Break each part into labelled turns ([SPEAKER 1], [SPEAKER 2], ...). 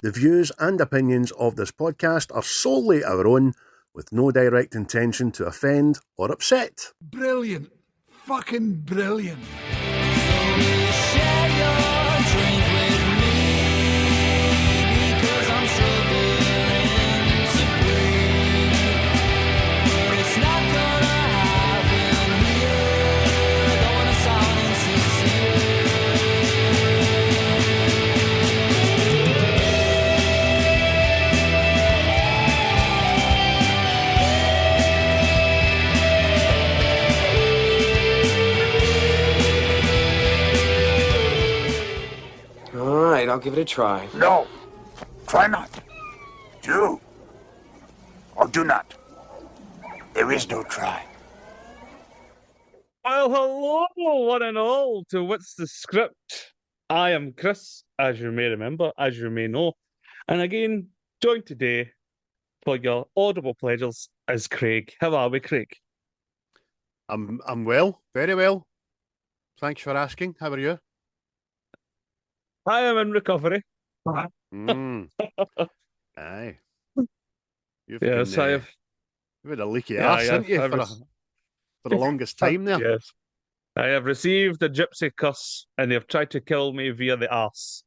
[SPEAKER 1] The views and opinions of this podcast are solely our own, with no direct intention to offend or upset.
[SPEAKER 2] Brilliant. Fucking brilliant.
[SPEAKER 3] I'll give it a try.
[SPEAKER 2] No. Try not. Do. Or do not. There is no try.
[SPEAKER 4] Well, hello, one and all, to What's the Script? I am Chris, as you may remember, as you may know. And again, joined today for your audible pleasures is Craig. How are we, Craig?
[SPEAKER 1] I'm well, very well. Thanks for asking. How are you?
[SPEAKER 4] I am in recovery.
[SPEAKER 1] Aye. You've
[SPEAKER 4] Yes, I have.
[SPEAKER 1] You've had a leaky arse, haven't you, for the longest time there?
[SPEAKER 4] Yes. I have received the gypsy curse, and they've tried to kill me via the arse.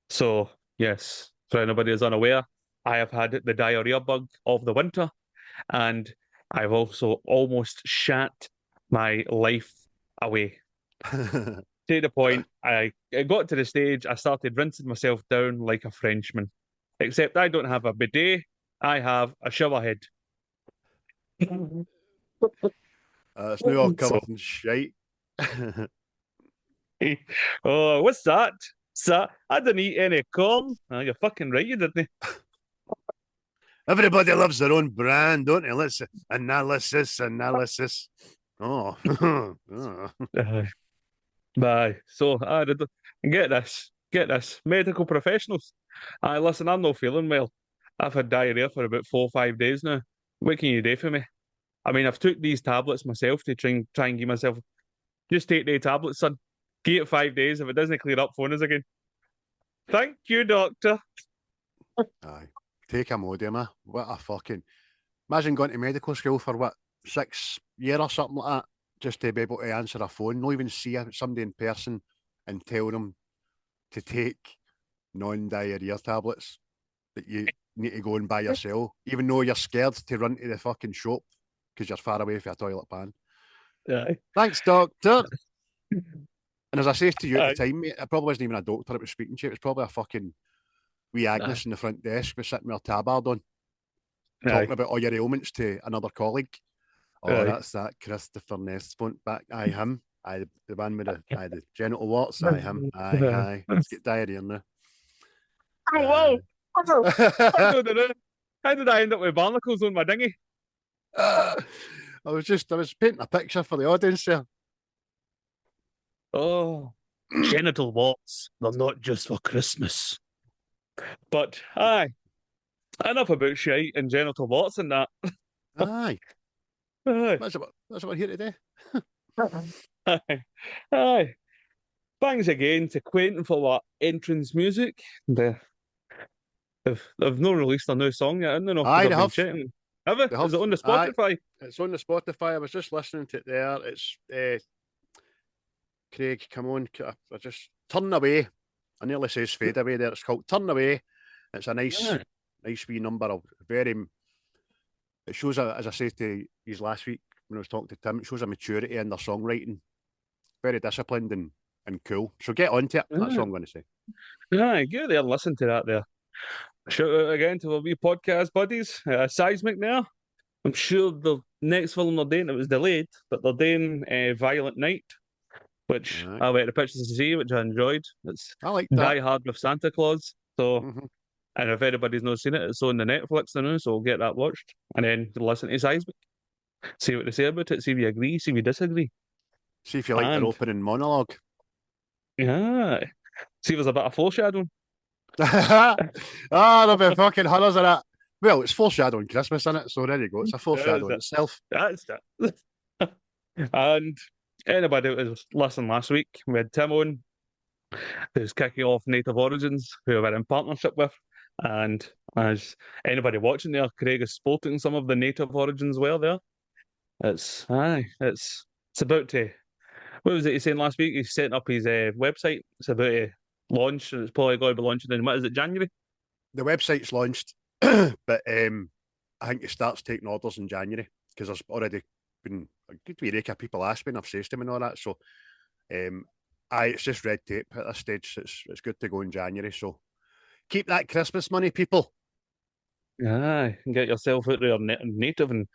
[SPEAKER 4] So, yes, for anybody who's unaware, I have had the diarrhea bug of the winter, and I've also almost shat my life away. To the point, I got to the stage, I started rinsing myself down like a Frenchman. Except I don't have a bidet, I have a shower head.
[SPEAKER 1] It's now all covered in shite.
[SPEAKER 4] Oh, what's that? I didn't eat any corn. Oh, you're fucking right, you didn't.
[SPEAKER 1] Everybody loves their own brand, don't they? Let's analysis. Oh.
[SPEAKER 4] Bye. So, get this. Medical professionals. Listen, I'm not feeling well. I've had diarrhea for about 4 or 5 days now. What can you do for me? I mean, I've took these tablets myself to try and give myself. Just take the tablets, son. Give it 5 days. If it doesn't clear up, phone us again. Thank you, doctor.
[SPEAKER 1] Aye. Take Imodium, What a fucking... Imagine going to medical school for, 6 years or something like that, just to be able to answer a phone, not even see somebody in person and tell them to take non-diarrhea tablets that you need to go and buy yourself, even though you're scared to run to the fucking shop because you're far away from a toilet pan.
[SPEAKER 4] Yeah.
[SPEAKER 1] Thanks, doctor. And as I say to you at the time, mate, it probably wasn't even a doctor that was speaking to you. It was probably a fucking wee Agnes in the front desk was sitting with her tabard on, talking about all your ailments to another colleague. Oh, that's that Christopher Nest back. Aye, him. Aye, the one with the genital warts. Aye, him. Aye. Let's get diarrhea in there.
[SPEAKER 4] Oh, whoa. How did I end up with barnacles on my dinghy?
[SPEAKER 1] I was painting a picture for the audience there.
[SPEAKER 4] Oh, genital warts. They're not just for Christmas. But, aye. Enough about shite and genital warts and that.
[SPEAKER 1] Aye. That's what we're here today.
[SPEAKER 4] Aye. Thanks again to Quentin for that entrance music. They've not released a new song yet, haven't they?
[SPEAKER 1] Aye, they have.
[SPEAKER 4] Have they? Is it on the Spotify?
[SPEAKER 1] Aye, it's on the Spotify. I was just listening to it there. It's Craig, come on. I just Turn Away. I nearly says Fade Away there. It's called Turn Away. It's a nice wee number of it shows, as I said to you last week when I was talking to Tim, it shows a maturity in their songwriting. Very disciplined and cool. So get on to it. That's what I'm going to say.
[SPEAKER 4] Aye, get there and listen to that there. Shout out again to our wee podcast buddies. Seismic now. I'm sure the next film they're doing, it was delayed, but they're doing Violent Night, which I went to pictures to see, which I enjoyed.
[SPEAKER 1] I like that.
[SPEAKER 4] Die Hard with Santa Claus. So, and if anybody's not seen it, it's on the Netflix now, so we'll get that watched. And then listen to Seismic. See what they say about it, see if you agree, see if you disagree.
[SPEAKER 1] See if you like their opening monologue.
[SPEAKER 4] Yeah. See if there's a bit of foreshadowing.
[SPEAKER 1] There'll be fucking hunters of that. Well, it's foreshadowing Christmas, isn't it? So there you go. It's a foreshadowing itself.
[SPEAKER 4] That's it. And anybody that was listening last week, we had Tim on, who's kicking off Native Origins, who we're in partnership with. And as anybody watching there, Craig is sporting some of the native origins wear there. It's about to. What was it he saying last week? He's setting up his website. It's about to launch, and it's probably going to be launching in, what is it, January?
[SPEAKER 1] The website's launched, but I think it starts taking orders in January because there's already been a good wee rake of people asking. I've said to them and all that. So, it's just red tape at this stage. It's good to go in January. So, keep that Christmas money, people.
[SPEAKER 4] Aye, and get yourself out there native and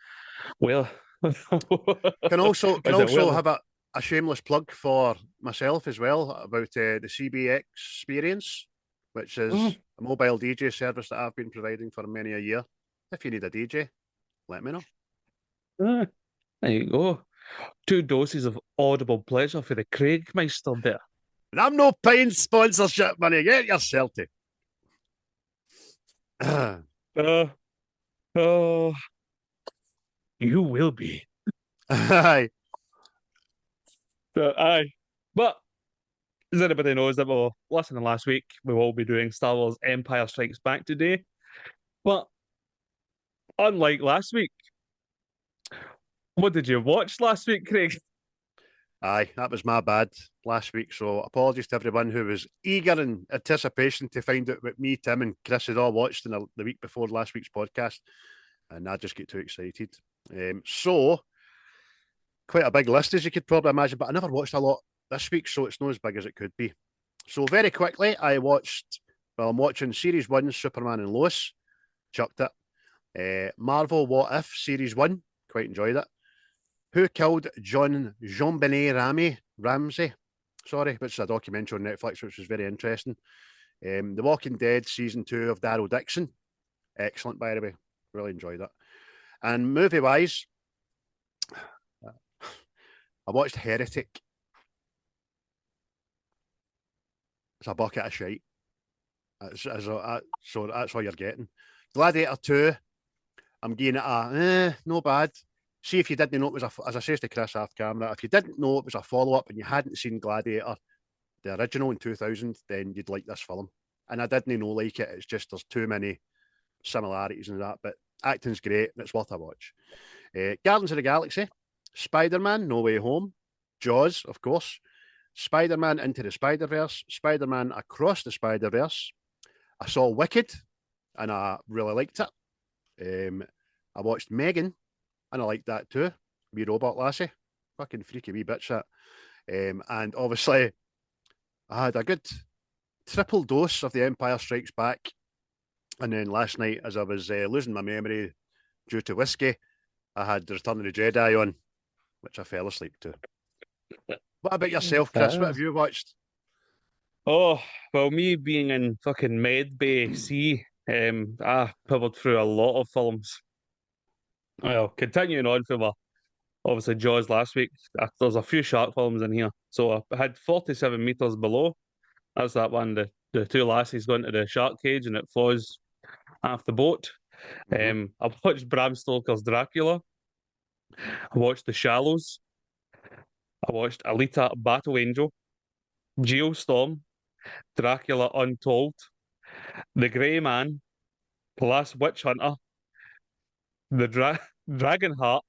[SPEAKER 4] well.
[SPEAKER 1] Can also
[SPEAKER 4] well?
[SPEAKER 1] have a shameless plug for myself as well about the CBX experience, which is a mobile DJ service that I've been providing for many a year. If you need a DJ, let me know.
[SPEAKER 4] There you go. 2 doses of audible pleasure for the Craig Meister there.
[SPEAKER 1] And I'm no paying sponsorship money. Get yourself to.
[SPEAKER 4] You will be.
[SPEAKER 1] Aye.
[SPEAKER 4] Aye. But as anybody knows that we're listening last week, we will be doing Star Wars Empire Strikes Back today. But unlike last week, what did you watch last week, Craig?
[SPEAKER 1] Aye, that was my bad last week. So apologies to everyone who was eager in anticipation to find out what me, Tim, and Chris had all watched in the week before last week's podcast. And I just get too excited. So, quite a big list, as you could probably imagine, but I never watched a lot this week, so it's not as big as it could be. So, very quickly, I'm watching Series 1, Superman and Lois. Chucked it. Marvel What If, Series 1. Quite enjoyed it. Who Killed Jean-Benet Ramsey? Sorry, which is a documentary on Netflix, which was very interesting. The Walking Dead, Season 2 of Daryl Dixon. Excellent, by the way. Really enjoyed it. And movie-wise, I watched Heretic. It's a bucket of shite. So that's all you're getting. Gladiator 2, I'm giving it no bad. See if you didn't know it was as I said to Chris off camera, if you didn't know it was a follow-up and you hadn't seen Gladiator, the original in 2000, then you'd like this film. And I didn't know like it. It's just there's too many similarities in that, but acting's great and it's worth a watch. Guardians of the Galaxy, Spider-Man, No Way Home, Jaws, of course, Spider-Man Into the Spider-Verse, Spider-Man Across the Spider-Verse. I saw Wicked and I really liked it. I watched Megan and I liked that too. Wee robot lassie, fucking freaky wee bitch that. And obviously I had a good triple dose of The Empire Strikes Back. And then last night, as I was losing my memory due to whiskey, I had The Return of the Jedi on, which I fell asleep to. What about yourself, Chris? What have you watched?
[SPEAKER 4] Oh, well, me being in fucking Med Bay C, I pebbled through a lot of films. Well, continuing on from obviously Jaws last week, there's a few shark films in here. So I had 47 meters below. That's that one, the 2 lassies going to the shark cage and it falls off the boat. I watched Bram Stoker's Dracula. I watched The Shallows. I watched Alita Battle Angel, Geostorm, Dracula Untold, The Grey Man, Last Witch Hunter, The Dragonheart,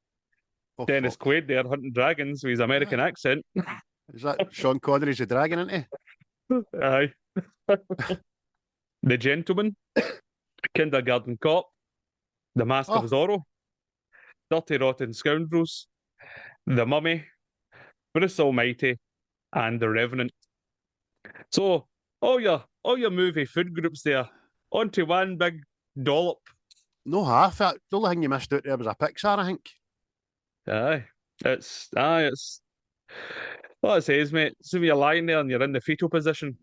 [SPEAKER 4] Dennis
[SPEAKER 1] fuck.
[SPEAKER 4] Quaid there hunting dragons with his American accent.
[SPEAKER 1] Is that Sean Connery's the dragon, isn't he?
[SPEAKER 4] Aye. The Gentleman, Kindergarten Cop, The Mask of Zorro, Dirty Rotten Scoundrels, The Mummy, Bruce Almighty, and The Revenant. So all your movie food groups there, onto one big dollop.
[SPEAKER 1] No half. The only thing you missed out there was a Pixar, I think.
[SPEAKER 4] It's what it says, mate. So you're lying there and you're in the fetal position,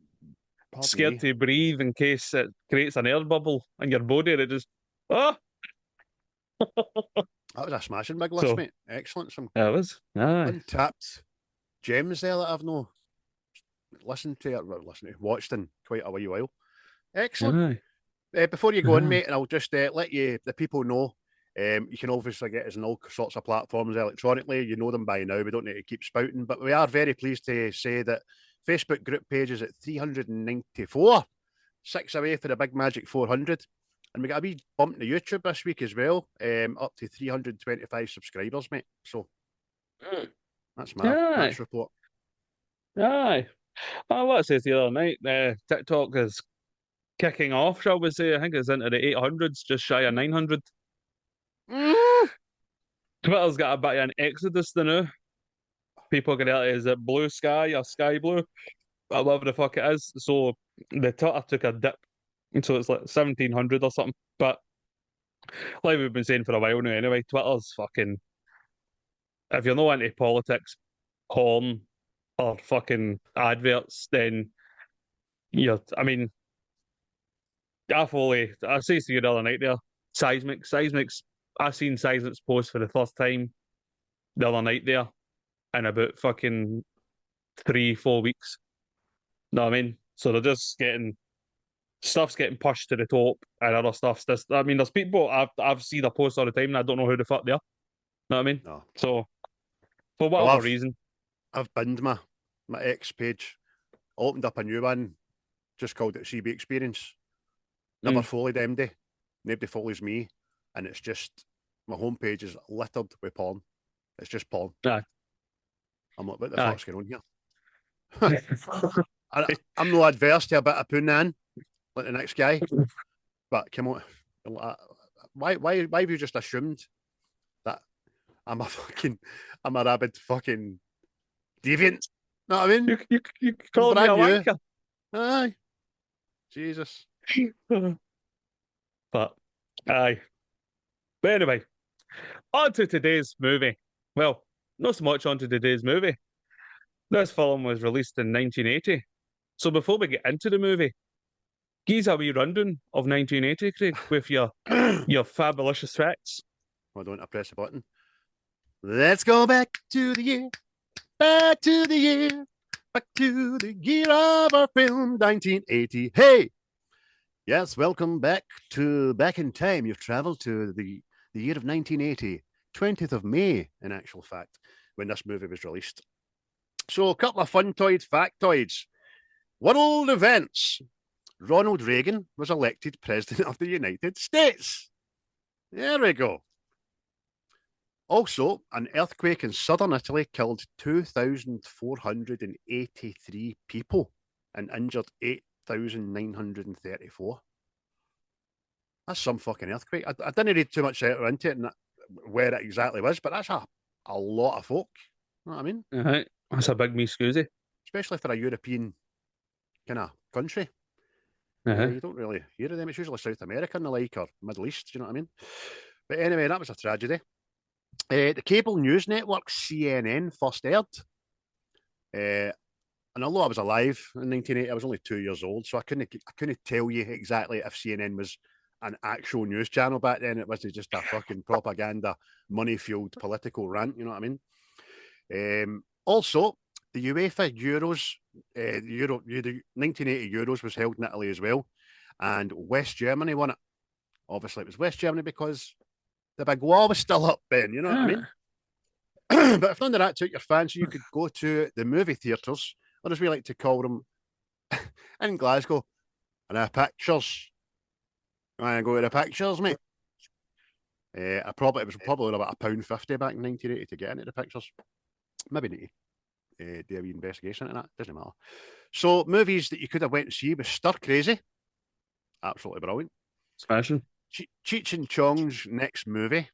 [SPEAKER 4] scared to breathe in case it creates an air bubble in your body, and it just
[SPEAKER 1] That was a smashing big list, mate. Excellent. Some untapped gems there that I've no listened to, watched in quite a wee while. Excellent. Before you go on, mate, and I'll just let the people know, you can obviously get us on all sorts of platforms electronically. You know them by now. We don't need to keep spouting, but we are very pleased to say that Facebook group page is at 394. 6 away for the big magic 400. And we got a wee bump to YouTube this week as well, up to 325 subscribers, mate. So that's my match report.
[SPEAKER 4] Aye. Oh, what I said the other night, TikTok is kicking off, shall we say. I think it's into the 800s, just shy of 900. Twitter's got a bit of an exodus now. People get out, is it blue sky or sky blue? Whatever the fuck it is. So the Twitter took a dip. So it's like 1700 or something. But like we've been saying for a while now anyway, Twitter's fucking, if you're not into politics, porn, or fucking adverts, then I mean, I say to you the other night there, Seismic's, I seen Seismic's post for the first time the other night there in about fucking 3-4 weeks. Know what I mean? So they're just stuff's getting pushed to the top and other stuff's this. I mean, there's people I've seen their posts all the time and I don't know who the fuck they are. Know what I mean?
[SPEAKER 1] No.
[SPEAKER 4] So for whatever reason.
[SPEAKER 1] I've binned my X page, opened up a new one, just called it CB Experience. Never followed MD. Nobody follows me. And it's just, my homepage is littered with porn. It's just porn.
[SPEAKER 4] Aye.
[SPEAKER 1] I'm like, what the fuck's going on here? I'm not adverse to a bit of punani like the next guy. But come on. Why have you just assumed that I'm a rabid fucking deviant? Know what I mean?
[SPEAKER 4] You call me a wanker.
[SPEAKER 1] Aye. Jesus.
[SPEAKER 4] But aye. But anyway, on to today's movie. Well, not so much on to today's movie. This film was released in 1980. So before we get into the movie, give a wee rundown of 1980, Craig, with your fabulous facts.
[SPEAKER 1] Why don't I press the button? Let's go back to the year. Back to the year. Back to the year of our film, 1980. Hey! Yes, welcome back in time. You've travelled to the year of 1980, 20th of May, in actual fact, when this movie was released. So, a couple of factoids. World events. Ronald Reagan was elected President of the United States. There we go. Also, an earthquake in southern Italy killed 2,483 people and injured 8,934. That's some fucking earthquake. I didn't read too much into it and where it exactly was, but that's a lot of folk. You know what I mean?
[SPEAKER 4] That's a big me scoozy.
[SPEAKER 1] Especially for a European kind of country. You don't really hear of them. It's usually South America and the like, or Middle East, you know what I mean? But anyway, that was a tragedy. The cable news network CNN first aired. And although I was alive in 1980, I was only 2 years old, so I couldn't tell you exactly if CNN was an actual news channel back then. It was just a fucking propaganda, money-fueled political rant, you know what I mean? Also, the UEFA Euros, the 1980 Euros was held in Italy as well, and West Germany won it. Obviously, it was West Germany because the big wall was still up then, you know what I mean? But if none of that took your fancy, you could go to the movie theatres, or as we like to call them in Glasgow, and the pictures. I go to the pictures, mate. It was probably about £1.50 back in 1980 to get into the pictures. Maybe need to do a wee investigation into that. Doesn't matter. So, movies that you could have went to see was Stir Crazy. Absolutely brilliant.
[SPEAKER 4] Smashing.
[SPEAKER 1] Cheech and Chong's next movie.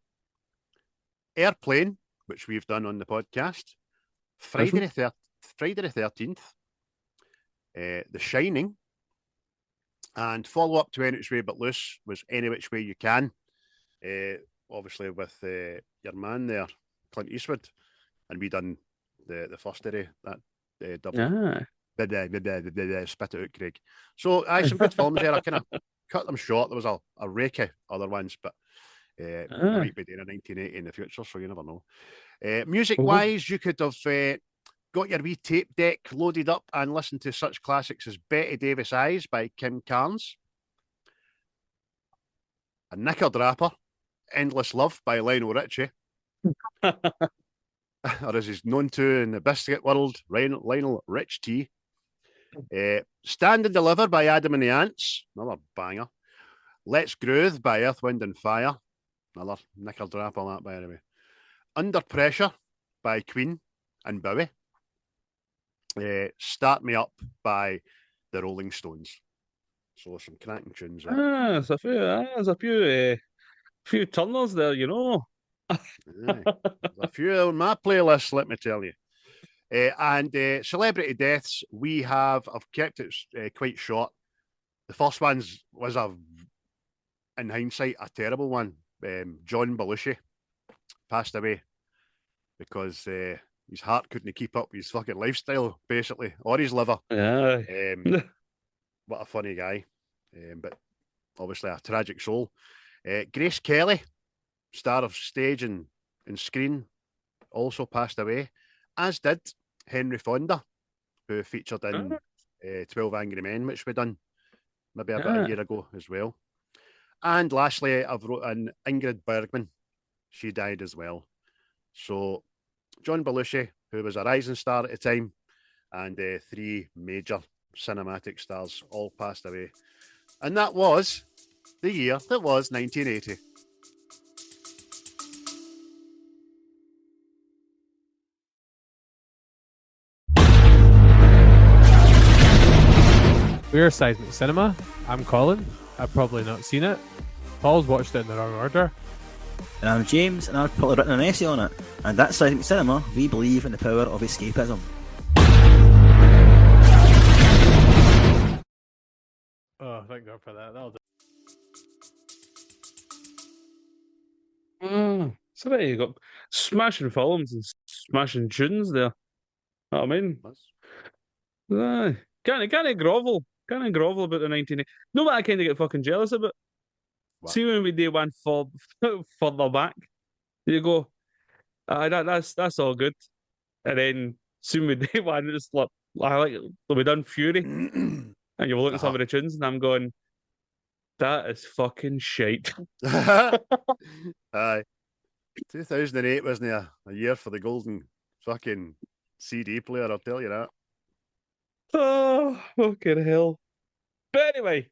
[SPEAKER 1] Airplane, which we've done on the podcast. Friday the 13th. The Shining. And follow up to Any Which Way But Loose was Any Which Way You Can. Obviously with your man there, Clint Eastwood. And we done the first of that double. Spit it out, Craig. So, some good films there. I kind of cut them short. There was a rake of other ones, but I might be doing a 1980 in the future, so you never know. Music-wise, you could have got your wee tape deck loaded up and listened to such classics as Betty Davis Eyes by Kim Carnes, A Knickerdrapper, Endless Love by Lionel Richie, or as he's known to in the biscuit world, Lionel Rich T. Stand and Deliver by Adam and the Ants, another banger. Let's Groove by Earth, Wind and Fire, another knicker drap on that, by the way. Under Pressure by Queen and Bowie. Start Me Up by the Rolling Stones. So some cracking tunes there.
[SPEAKER 4] There's a few turners there, you know.
[SPEAKER 1] Aye. There's a few on my playlist, let me tell you. And celebrity deaths, I've kept it quite short. The first one was in hindsight, a terrible one. John Belushi passed away because his heart couldn't keep up with his fucking lifestyle, basically, or his liver.
[SPEAKER 4] Yeah.
[SPEAKER 1] What a funny guy. But obviously a tragic soul. Grace Kelly, star of stage and screen, also passed away, as did Henry Fonda, who featured in 12 Angry Men, which we done maybe about a year ago as well. And lastly, I've wrote in Ingrid Bergman. She died as well. So John Belushi, who was a rising star at the time, and 3 major cinematic stars all passed away. And that was the year that was 1980.
[SPEAKER 5] We're Seismic Cinema. I'm Colin. I've probably not seen it. Paul's watched it in the wrong order.
[SPEAKER 6] And I'm James, and I've probably written an essay on it. And that's Seismic Cinema. We believe in the power of escapism.
[SPEAKER 5] Oh, thank God for that. That'll do.
[SPEAKER 4] So there you go. Smashing films and smashing tunes there. Know what I mean? Can't grovel. Can't grovel about the 1980s. No, but I kind of get fucking jealous about.
[SPEAKER 1] What?
[SPEAKER 4] See when we do one further back, you go, that's all good. And then soon we do one, it's like, we done Fury. And you were looking at some of the tunes, and I'm going, that is fucking shite.
[SPEAKER 1] Aye. 2008 wasn't a year for the golden fucking CD player, I'll tell you that.
[SPEAKER 4] Oh, fucking hell. But anyway,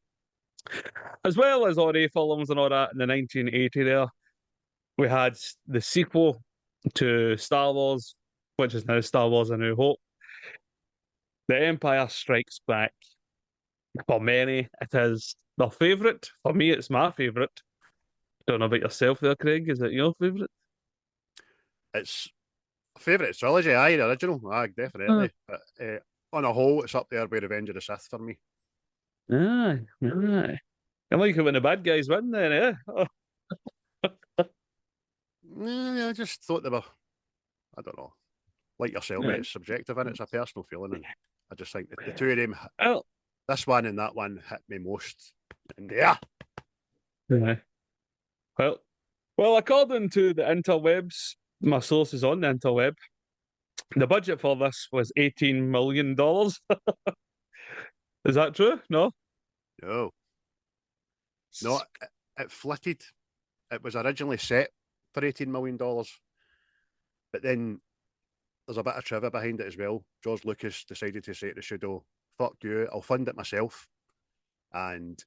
[SPEAKER 4] as well as all the films and all that in the 1980 there, we had the sequel to Star Wars, which is now Star Wars A New Hope. The Empire Strikes Back. For many, it is their favourite. For me, it's my favourite. Don't know about yourself there, Craig. Is it your favourite?
[SPEAKER 1] It's a favourite trilogy, aye, the original. Aye, definitely. But on a whole, it's up there with Revenge of the Sith for me.
[SPEAKER 4] Aye. I like it when the bad guys win then, eh?
[SPEAKER 1] I just thought they were, I don't know, like yourself, mate, it's subjective and it's a personal feeling. And I just think the two of them, this one and that one, hit me most. And yeah.
[SPEAKER 4] Well, according to the interwebs, my sources on the interweb, the budget for this was $18 million. Is that true? No?
[SPEAKER 1] No, it flitted. It was originally set for $18 million. But then there's a bit of trivia behind it as well. George Lucas decided to say to the studio, fuck you, I'll fund it myself. And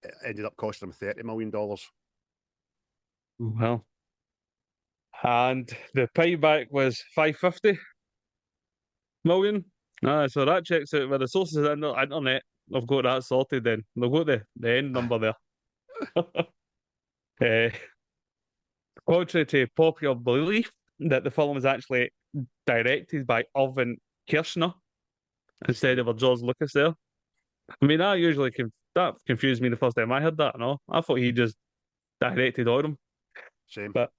[SPEAKER 1] it ended up costing him $30 million.
[SPEAKER 4] Well, and the payback was $550 million. So that checks out with the sources on the internet. I've got that sorted then. They've got the end number there. Contrary to popular belief that the film was actually directed by Irvin Kershner instead of a George Lucas there. I mean, that confused me the first time I heard that. No, I thought he just directed all of them.
[SPEAKER 1] Same.
[SPEAKER 4] But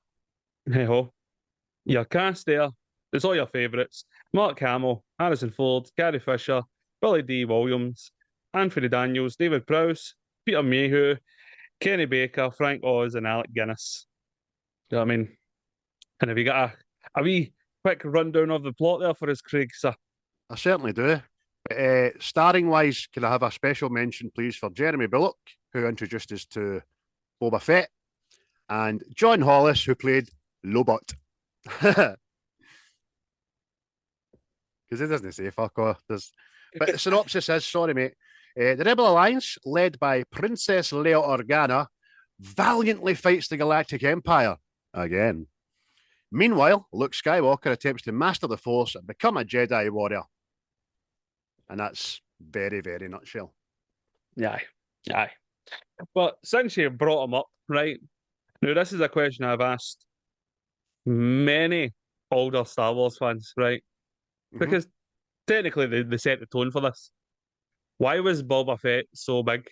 [SPEAKER 4] hey ho, your cast there, it's all your favourites: Mark Hamill, Harrison Ford, Carrie Fisher, Billy D. Williams, Anthony Daniels, David Prouse, Peter Mayhew, Kenny Baker, Frank Oz, and Alec Guinness. You know what I mean? And have you got a wee quick rundown of the plot there for us, Craig, sir?
[SPEAKER 1] I certainly do. Starring wise, can I have a special mention, please, for Jeremy Bulloch, who introduced us to Boba Fett, and John Hollis, who played Lobot. Because Because it doesn't say fuck off. But the synopsis is, sorry, mate. The Rebel Alliance, led by Princess Leia Organa, valiantly fights the Galactic Empire again. Meanwhile, Luke Skywalker attempts to master the Force and become a Jedi warrior. And that's very, very nutshell.
[SPEAKER 4] Aye. But since you brought him up, right? Now, this is a question I've asked many older Star Wars fans, right? Because technically they set the tone for this. Why was Boba Fett so big?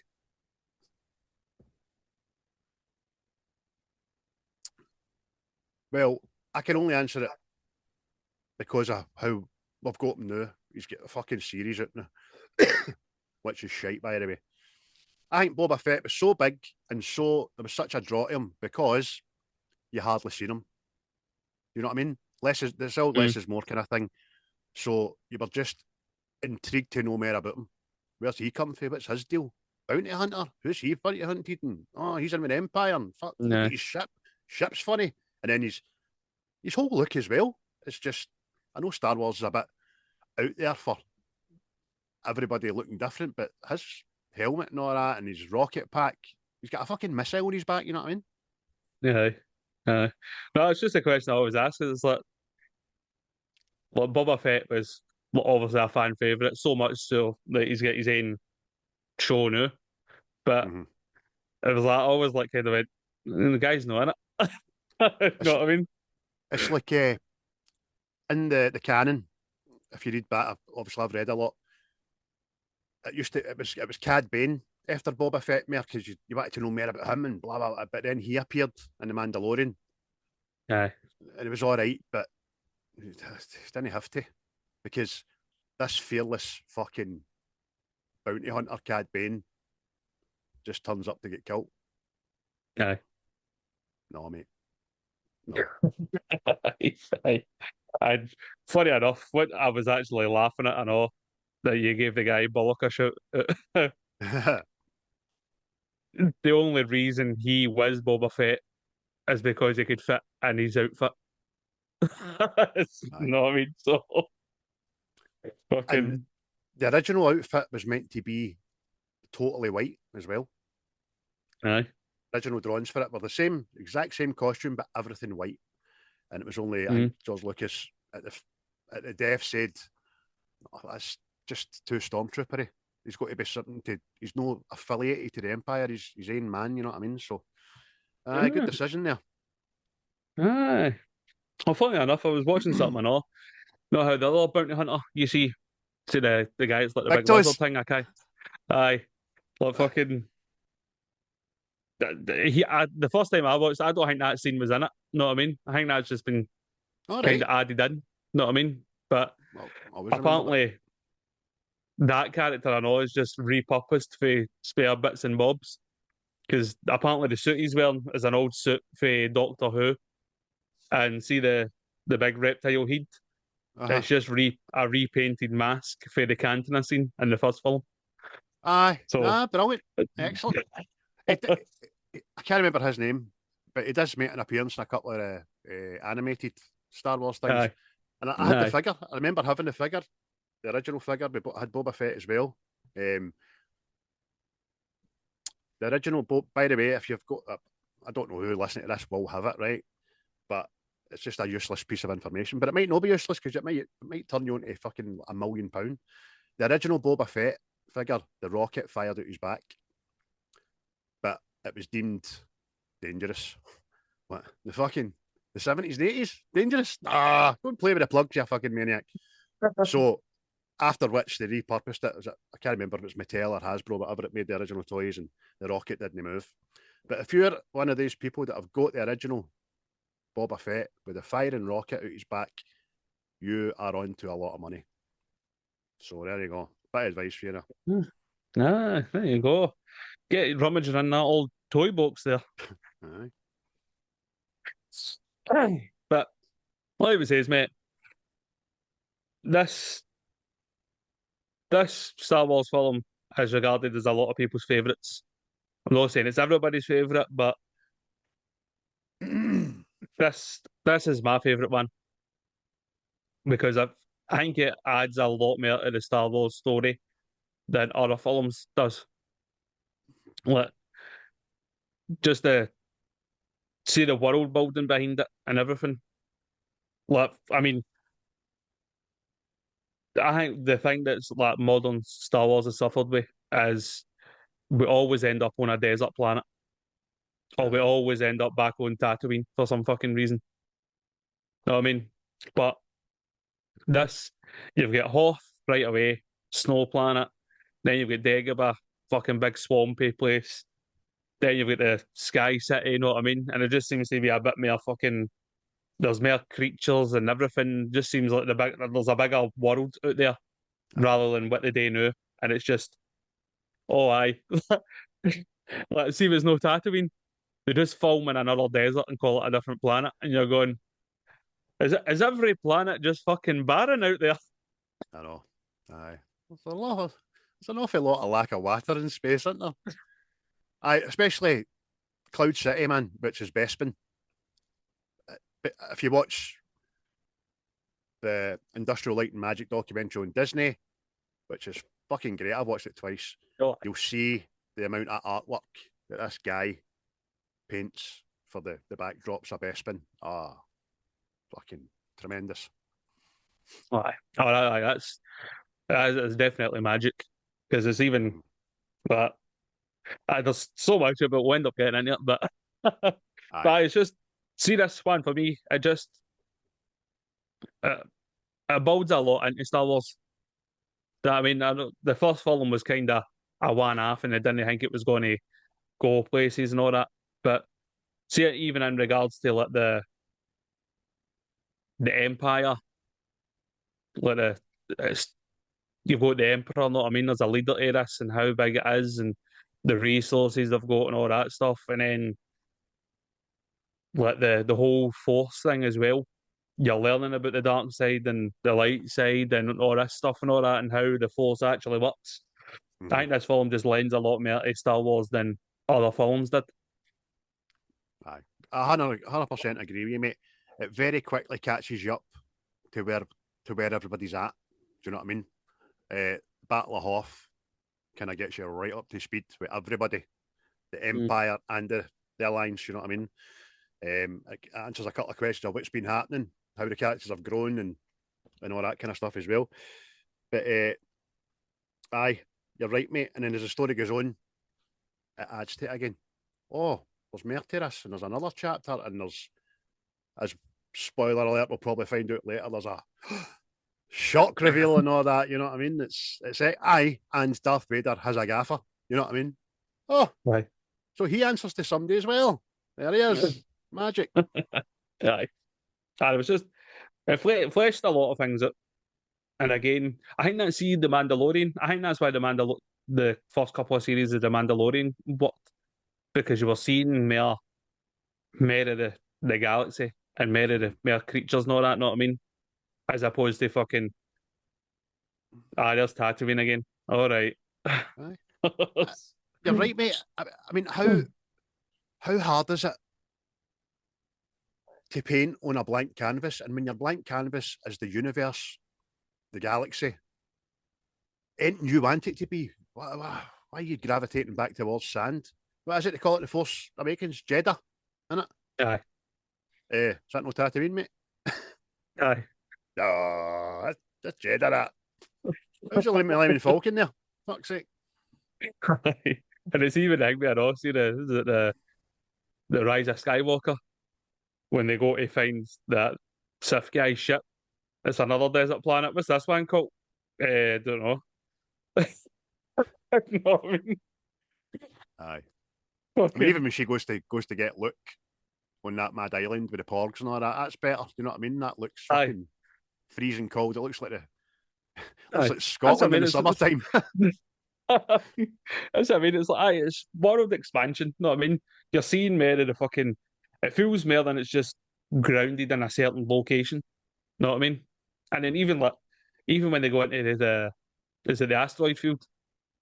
[SPEAKER 1] Well, I can only answer it because of how we've got him now. He's got a fucking series out now, which is shite, by the way. I think Boba Fett was so big and so there was such a draw to him because you hardly seen him. You know what I mean? Less is more kind of thing. So you were just intrigued to know more about him. Where's he come from? What's his deal? Bounty hunter? Who's he bounty hunting? Oh, he's in with the Empire. And fuck, look at his ship. Ship's funny. And then his whole look as well. It's just, I know Star Wars is a bit out there for everybody looking different, but his helmet and all that and his rocket pack, he's got a fucking missile on his back, you know what I mean?
[SPEAKER 4] Yeah. No, it's just a question I always ask. It's like Boba Fett was obviously a fan favourite, so much so that he's got his own show now. But it was like, I always like kind of went, the guy's not in it. You know what I mean?
[SPEAKER 1] It's like in the canon, if you read back, obviously I've read a lot. It was Cad Bane after Boba Fett more because you wanted to know more about him and blah blah blah. But then he appeared in the Mandalorian.
[SPEAKER 4] Aye.
[SPEAKER 1] And it was all right, but he didn't have to because this fearless fucking bounty hunter Cad Bane just turns up to get killed.
[SPEAKER 4] Aye.
[SPEAKER 1] No, mate. No.
[SPEAKER 4] Funny enough, what I was actually laughing at, I know that you gave the guy Bulloch a shout. The only reason he was Boba Fett is because he could fit in his outfit. You know what I mean? So, fucking.
[SPEAKER 1] The original outfit was meant to be totally white as well.
[SPEAKER 4] Aye.
[SPEAKER 1] Original drawings for it were the exact same costume, but everything white. And it was only I think George Lucas at the death said, oh, that's just too stormtroopery. He's got to be something to. He's no affiliated to the Empire. He's his own man. You know what I mean? So, good decision there.
[SPEAKER 4] Aye. Well, funny enough, I was watching something and all. Know how the other bounty hunter you see the guy that's like the big lizard thing. Okay. Aye. Like fucking. The first time I watched, I don't think that scene was in it. Know what I mean? I think that's just been kind of added in. Know what I mean? But apparently, that character I know is just repurposed for spare bits and bobs. Because apparently the suit he's wearing is an old suit for Doctor Who, and see the big reptile head. It's just a repainted mask for the Cantina scene in the first film.
[SPEAKER 1] Aye, so brilliant, excellent. I can't remember his name, but he does make an appearance in a couple of animated Star Wars things.
[SPEAKER 4] Aye.
[SPEAKER 1] And I had the figure. I remember having the figure, the original figure. We had Boba Fett as well. The original, by the way, if you've got, I don't know who listening to this will have it, right? But it's just a useless piece of information. But it might not be useless because it might turn you into fucking £1 million. The original Boba Fett figure, the rocket fired out his back, but it was deemed dangerous. What? The 70s and 80s? Dangerous? Don't play with the plugs, you fucking maniac. So, after which they repurposed it. I can't remember if it's Mattel or Hasbro, whatever, it made the original toys and the rocket didn't move. But if you're one of these people that have got the original Boba Fett with a firing rocket out his back, you are on to a lot of money. So there you go. Bit of advice for you now.
[SPEAKER 4] There you go. Get rummaging in that old toy box there.
[SPEAKER 1] Aye.
[SPEAKER 4] But like it says, mate, this Star Wars film is regarded as a lot of people's favourites. I'm not saying it's everybody's favourite, but this is my favourite one because I think it adds a lot more to the Star Wars story than other films does. Like, just to see the world building behind it and everything. Like, I mean, I think the thing that's like modern Star Wars has suffered with is we always end up on a desert planet. Or we always end up back on Tatooine for some fucking reason. Know what I mean? But this, you've got Hoth right away, snow planet. Then you've got Dagobah, fucking big swampy place. Then you've got the Sky City, you know what I mean? And it just seems to be a bit more fucking. There's more creatures and everything. Just seems like there's a bigger world out there rather than what they do now. And it's just, oh, aye. Let's see if there's no Tatooine. They just film in another desert and call it a different planet. And you're going, is every planet just fucking barren out there?
[SPEAKER 1] I know. Aye. There's an awful lot of lack of water in space, isn't there? Aye, especially Cloud City, man, which is Bespin. But if you watch the Industrial Light and Magic documentary on Disney, which is fucking great, I've watched it twice,
[SPEAKER 4] Oh.
[SPEAKER 1] You'll see the amount of artwork that this guy paints for the backdrops of Bespin. Ah, fucking tremendous.
[SPEAKER 4] Aye. Aye, that's definitely magic. Because it's even, but there's so much of it we'll end up getting in it, but, but it's just, see this one for me, it just, it builds a lot into Star Wars. I mean, the first film was kind of a one-off and I didn't think it was going to go places and all that, but see it even in regards to like the Empire, like you've got the Emperor, know what I mean? There's a leader to this and how big it is and the resources they've got and all that stuff. And then like the whole Force thing as well. You're learning about the dark side and the light side and all this stuff and all that and how the Force actually works. I think this film just lends a lot more to Star Wars than other films did.
[SPEAKER 1] Aye. 100% agree with you, mate. It very quickly catches you up to where everybody's at. Do you know what I mean? Battle of Hoth kind of gets you right up to speed with everybody, the Empire and the Alliance. You know what I mean? It answers a couple of questions of what's been happening, how the characters have grown, and all that kind of stuff as well. But aye, you're right, mate. And then as the story goes on, it adds to it again. Oh, there's more to this, and there's another chapter, and there's, as spoiler alert, we'll probably find out later, there's a shock reveal and all that. You know what I mean? It's aye, and Darth Vader has a gaffer. You know what I mean? Oh,
[SPEAKER 4] right.
[SPEAKER 1] So he answers to somebody as well. There he is. Magic.
[SPEAKER 4] Aye. And it was just, it fleshed a lot of things out. And again, I think that's the Mandalorian. I think that's why the first couple of series of the Mandalorian worked. Because you were seeing more of the galaxy and more of the more creatures and all that, know what I mean? As opposed to fucking, there's Tatooine again. All right.
[SPEAKER 1] You're right, mate. I mean, how hard is it to paint on a blank canvas? And when your blank canvas is the universe, the galaxy, anything you want it to be, why are you gravitating back towards sand? What is it they call it? The Force Awakens? Jedi, isn't it?
[SPEAKER 4] Aye.
[SPEAKER 1] Is that no Tatooine, mate?
[SPEAKER 4] Aye.
[SPEAKER 1] No, that's Jedi, that. How's the Millennium Falcon there? Fuck's sake.
[SPEAKER 4] And it's even Igby Ross, the Rise of Skywalker, when they go to find that Sith guy's ship. It's another desert planet. What's this one called? Don't know. You know what I mean?
[SPEAKER 1] Aye.
[SPEAKER 4] Okay.
[SPEAKER 1] I mean, even when she goes to get Luke on that mad island with the porgs and all that, that's better. You know what I mean? That looks fucking freezing cold. It looks like like Scotland in the summertime.
[SPEAKER 4] That's what I mean. It's like, it's world expansion. You know what I mean? You're seeing more of the fucking. It feels more than it's just grounded in a certain location. You know what I mean? And then even when they go into the asteroid field,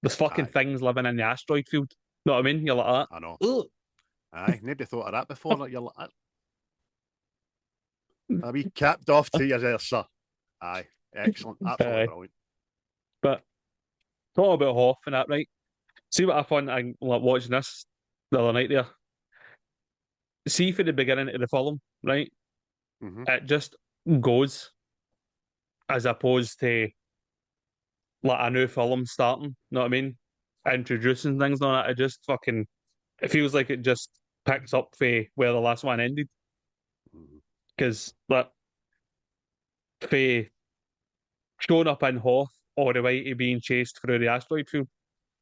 [SPEAKER 4] there's fucking things living in the asteroid field. You know what I mean? You're like that.
[SPEAKER 1] I know.
[SPEAKER 4] Ugh.
[SPEAKER 1] Aye, nobody thought of that before. Like, you're like that. A wee capped off to you there, sir. Aye. Excellent. Absolutely
[SPEAKER 4] Aye.
[SPEAKER 1] brilliant.
[SPEAKER 4] But talk about Hoff and that, right? See what I found like, watching this the other night there. See for the beginning of the film, right?
[SPEAKER 1] Hmm.
[SPEAKER 4] It just goes as opposed to like a new film starting. Know what I mean? Introducing things on it. It just fucking it feels like it just picks up for where the last one ended. Because like for showing up in Hoth all the way to being chased through the asteroid field,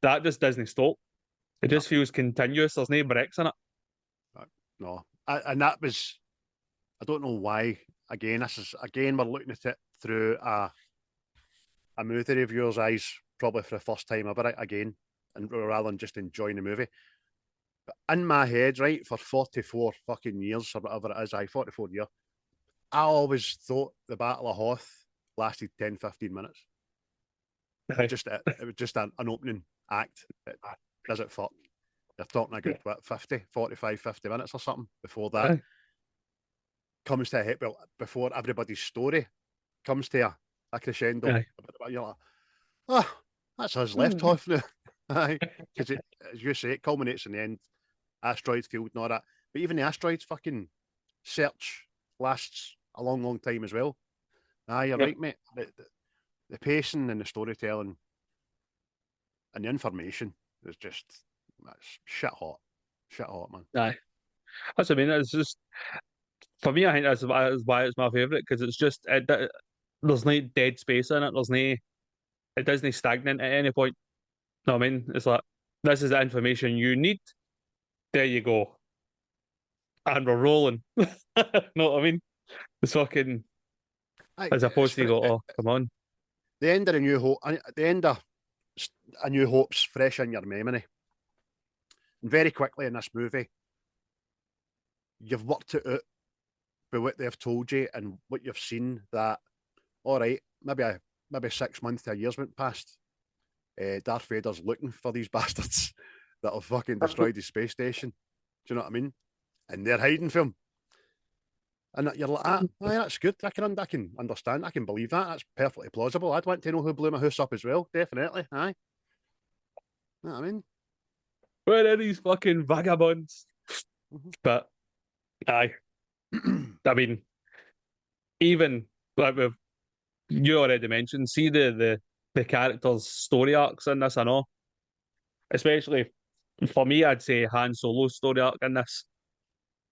[SPEAKER 4] that just doesn't stop. It just feels continuous. There's no breaks in it.
[SPEAKER 1] No, and that was, I don't know why. Again, this is again we're looking at it through a movie reviewer's eyes, probably for the first time ever again, and rather than just enjoying the movie. But in my head, right, for 44 fucking years or whatever it is, 44 years, I always thought the Battle of Hoth lasted 10, 15 minutes. It was just an opening act. Does it for? You're talking a good, 45, 50 minutes or something before that comes to a hit. Well, before everybody's story comes to a crescendo. You're like, oh, that's us left off now. Because as you say, it culminates in the end, asteroid field and all that. But even the asteroids fucking search lasts a long, long time as well. You're right, mate. The pacing and the storytelling and the information is just shit hot, man.
[SPEAKER 4] Aye, that's what I mean. It's just for me. I think that's why it's my favorite because it's just there's no dead space in it. It doesn't stagnate at any point. No, I mean it's like this is the information you need. There you go, and we're rolling. Know what I mean? It's fucking as opposed to go. Oh, come on.
[SPEAKER 1] The end of A New Hope. The end of A New Hope's fresh in your memory. And very quickly in this movie, you've worked it out by what they've told you and what you've seen that, all right, maybe 6 months to a year's went past. Darth Vader's looking for these bastards that have fucking destroyed the space station. Do you know what I mean? And they're hiding from him. And you're like, aye, that's good. I can understand. I can believe that. That's perfectly plausible. I'd want to know who blew my house up as well. Definitely. Aye. You know what I mean?
[SPEAKER 4] Where are these fucking vagabonds? But aye. I mean, even like you already mentioned, see the characters' story arcs in this, I know. Especially for me, I'd say Han Solo's story arc in this.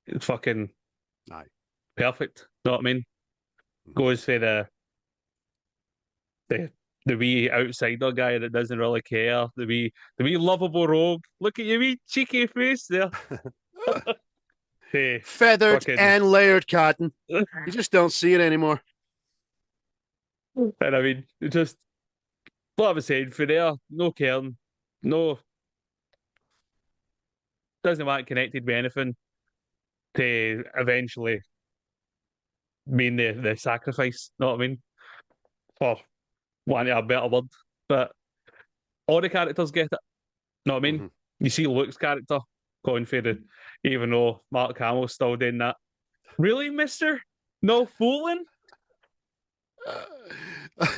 [SPEAKER 4] It's fucking perfect. Know what I mean? Goes for the wee outsider guy that doesn't really care, the wee lovable rogue. Look at your wee cheeky face there. Hey,
[SPEAKER 1] feathered
[SPEAKER 4] fucking...
[SPEAKER 1] and layered cotton. You just don't see it anymore.
[SPEAKER 4] And I mean, it just what I was saying for there, no caring, no doesn't want connected with anything to eventually mean the sacrifice, know what I mean? For wanting a better word. But all the characters get it. Know what I mean? You see Luke's character going for the even though Mark Hamill's still doing that. Really, mister? No fooling?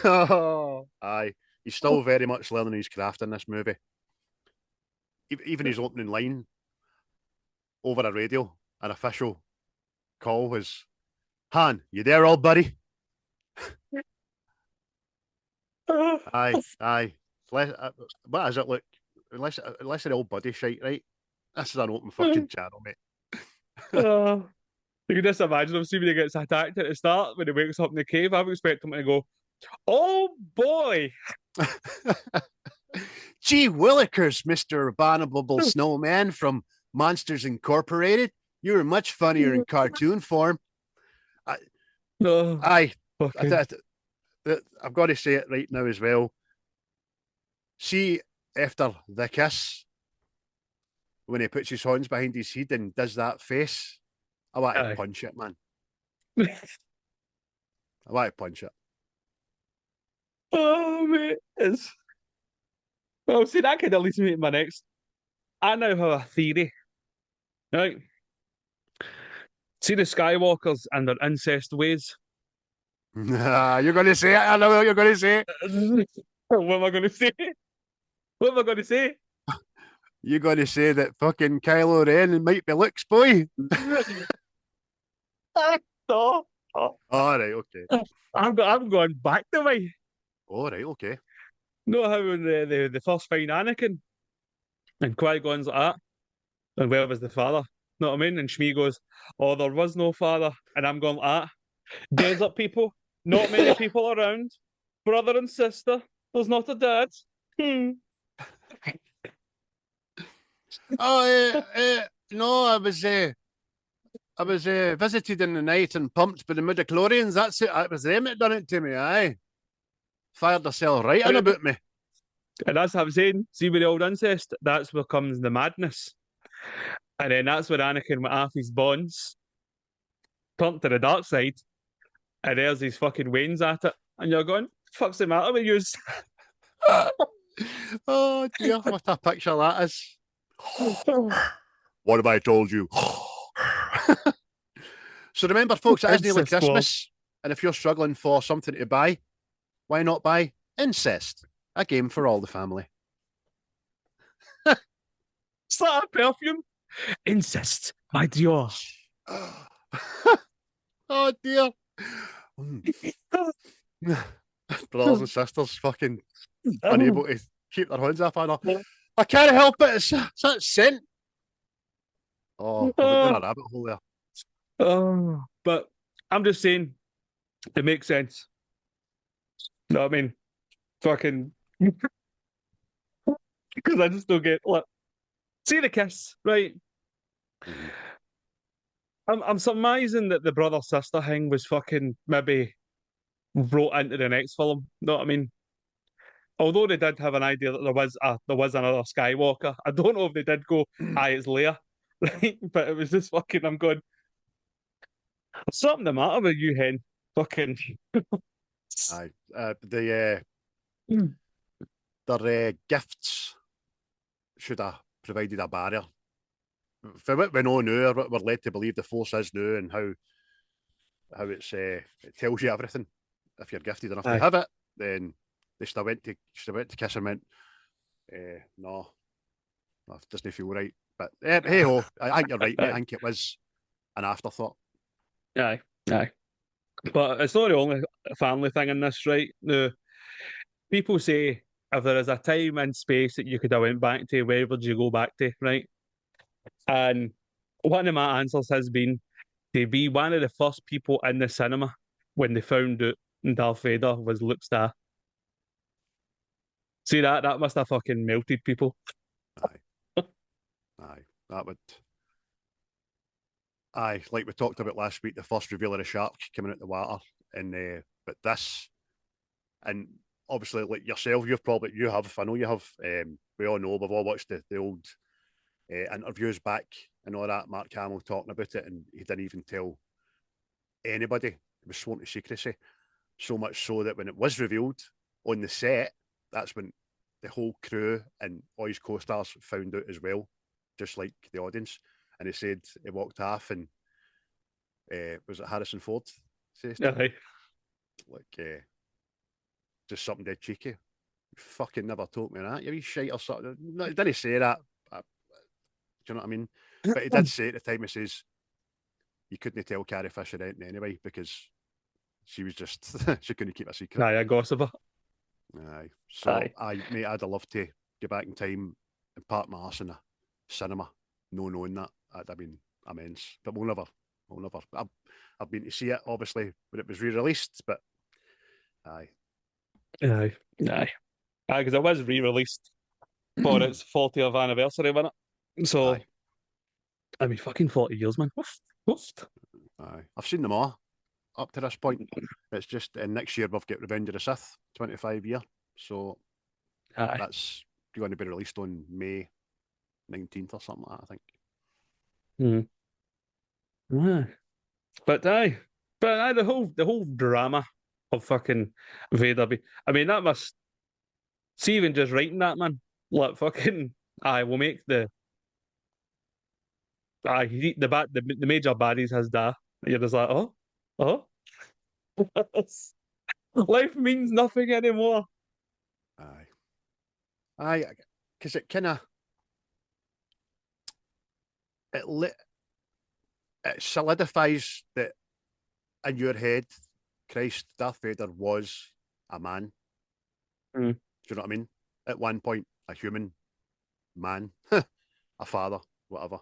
[SPEAKER 1] Oh, aye. He's still very much learning his craft in this movie. Even his opening line over a radio, an official call was, Han, you there, old buddy? Aye. What is it, look? Unless the old buddy shite, right? This is an open fucking channel, mate.
[SPEAKER 4] You can just imagine him, see when he gets attacked at the start, when he wakes up in the cave, I would expect him to go, oh boy!
[SPEAKER 1] Gee willikers, Mr. Abominable Snowman from Monsters Incorporated. You were much funnier in cartoon form. I've got to say it right now as well. See, after the kiss, when he puts his hands behind his head and does that face, I want to punch it, man. I want to punch it.
[SPEAKER 4] Oh, mate. Well, see, that could at least make my next. I now have a theory. Right? See the Skywalkers and their incest ways?
[SPEAKER 1] You're going to say it. I know what you're going to say.
[SPEAKER 4] What am I going to say? What am I going to say?
[SPEAKER 1] You're going to say that fucking Kylo Ren might be Luke's boy.
[SPEAKER 4] No.
[SPEAKER 1] All right, okay.
[SPEAKER 4] I'm going back to my.
[SPEAKER 1] All right, okay.
[SPEAKER 4] Know how when the first find Anakin and Qui-Gon's like that, and where was the father? Know what I mean? And Shmi goes, "Oh, there was no father," and I'm going like that. Desert people, not many people around. Brother and sister. There's not a dad.
[SPEAKER 1] Oh, no, I was visited in the night and pumped by the midichlorians. That's it. It was them that done it to me, aye. Fired themselves right in about me.
[SPEAKER 4] And that's what I'm saying. See, with the old incest, that's where comes the madness. And then that's where Anakin went off his bonds, turned to the dark side, and there's these fucking wains at it. And you're going, fuck's the matter with you?
[SPEAKER 1] Oh dear, what a picture that is. What have I told you? So remember, folks, it is nearly
[SPEAKER 4] Incest
[SPEAKER 1] Christmas, and if you're struggling for something to buy, why not buy Incest, a game for all the family?
[SPEAKER 4] Is that a perfume? Incest, my Dior.
[SPEAKER 1] Oh dear. Brothers and sisters fucking unable to keep their hands off on her. I can't help it. It's that scent. Oh, we've been a rabbit hole there.
[SPEAKER 4] Oh, but I'm just saying, it makes sense. No, I mean, fucking, because I just don't get. Look, see the kiss, right? I'm surmising that the brother sister thing was fucking maybe wrote into the next film. Know what I mean? Although they did have an idea that there was another Skywalker, I don't know if they did go, "Aye, it's Leia," right? But it was just fucking. I'm going. Something the matter with you, hen? Fucking.
[SPEAKER 1] Aye, their gifts should have provided a barrier. For what we know now, or what we're led to believe the Force is now, and how it tells you everything. If you're gifted enough to have it, then they still went to kiss and went, no, it doesn't feel right. But hey ho, I think you're right, mate. I think it was an afterthought.
[SPEAKER 4] Aye. But it's not the only family thing in this, right? The people say if there is a time and space that you could have went back to, where would you go back to, right? And one of my answers has been to be one of the first people in the cinema when they found out Darth Vader was Luke's dad. See that must have fucking melted people.
[SPEAKER 1] Aye, that would. Aye, like we talked about last week, the first reveal of the shark coming out the water, and but this, and obviously like yourself, I know you have. We all know, we've all watched the old interviews back and all that. Mark Hamill talking about it, and he didn't even tell anybody. It was sworn to secrecy. So much so that when it was revealed on the set, that's when the whole crew and all his co-stars found out as well, just like the audience. And he said he walked off, and was it Harrison Ford?
[SPEAKER 4] Aye.
[SPEAKER 1] Like, just something dead cheeky. You fucking never told me that. You shite or something. No, he didn't say that. Do you know what I mean? But he did say at the time, he says, you couldn't tell Carrie Fisher anything anyway, because she was just, she couldn't keep a secret.
[SPEAKER 4] Aye, a gossiper.
[SPEAKER 1] Aye. So, mate, I'd have loved to get back in time and park my arse in a cinema, no knowing that. That'd have been immense. But we'll never. I've been to see it, obviously, when it was re-released, but aye.
[SPEAKER 4] Because it was re-released for its 40th anniversary, wasn't it? So,
[SPEAKER 1] Aye.
[SPEAKER 4] I mean, fucking 40 years, man. Woof.
[SPEAKER 1] Aye. I've seen them all up to this point. It's just, and next year we've got Revenge of the Sith, 25 year. So that's going to be released on May 19th or something like that, I think.
[SPEAKER 4] But the whole drama of fucking Vader. I mean, that must see even just writing that, man. Like fucking, we'll make the major baddies his dad. You're just like, oh. Life means nothing anymore.
[SPEAKER 1] Aye, because it kind of it solidifies that in your head, Christ, Darth Vader was a man.
[SPEAKER 4] Mm.
[SPEAKER 1] Do you know what I mean? At one point, a human man, a father, whatever.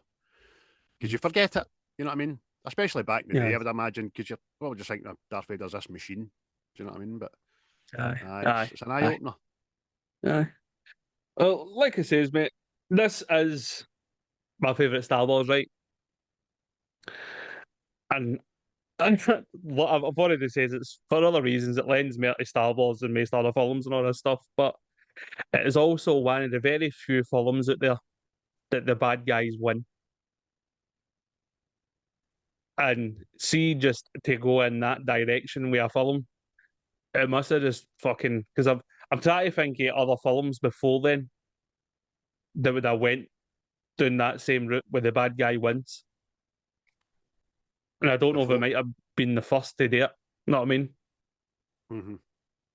[SPEAKER 1] Because you forget it. You know what I mean? Especially back in the day, I would imagine. Because you're probably just thinking Darth Vader's this machine. Do you know what I mean? But it's an eye opener.
[SPEAKER 4] Aye. Well, like I says, mate, this is my favourite Star Wars, right? And what I've already said, it's for other reasons. It lends me to Star Wars and most other films and all that stuff. But it is also one of the very few films out there that the bad guys win. And see, just to go in that direction with a film, it must have just fucking, because I'm trying to think of other films before then that would have went down that same route where the bad guy wins. And I don't know if it might have been the first to do it. You know what I mean?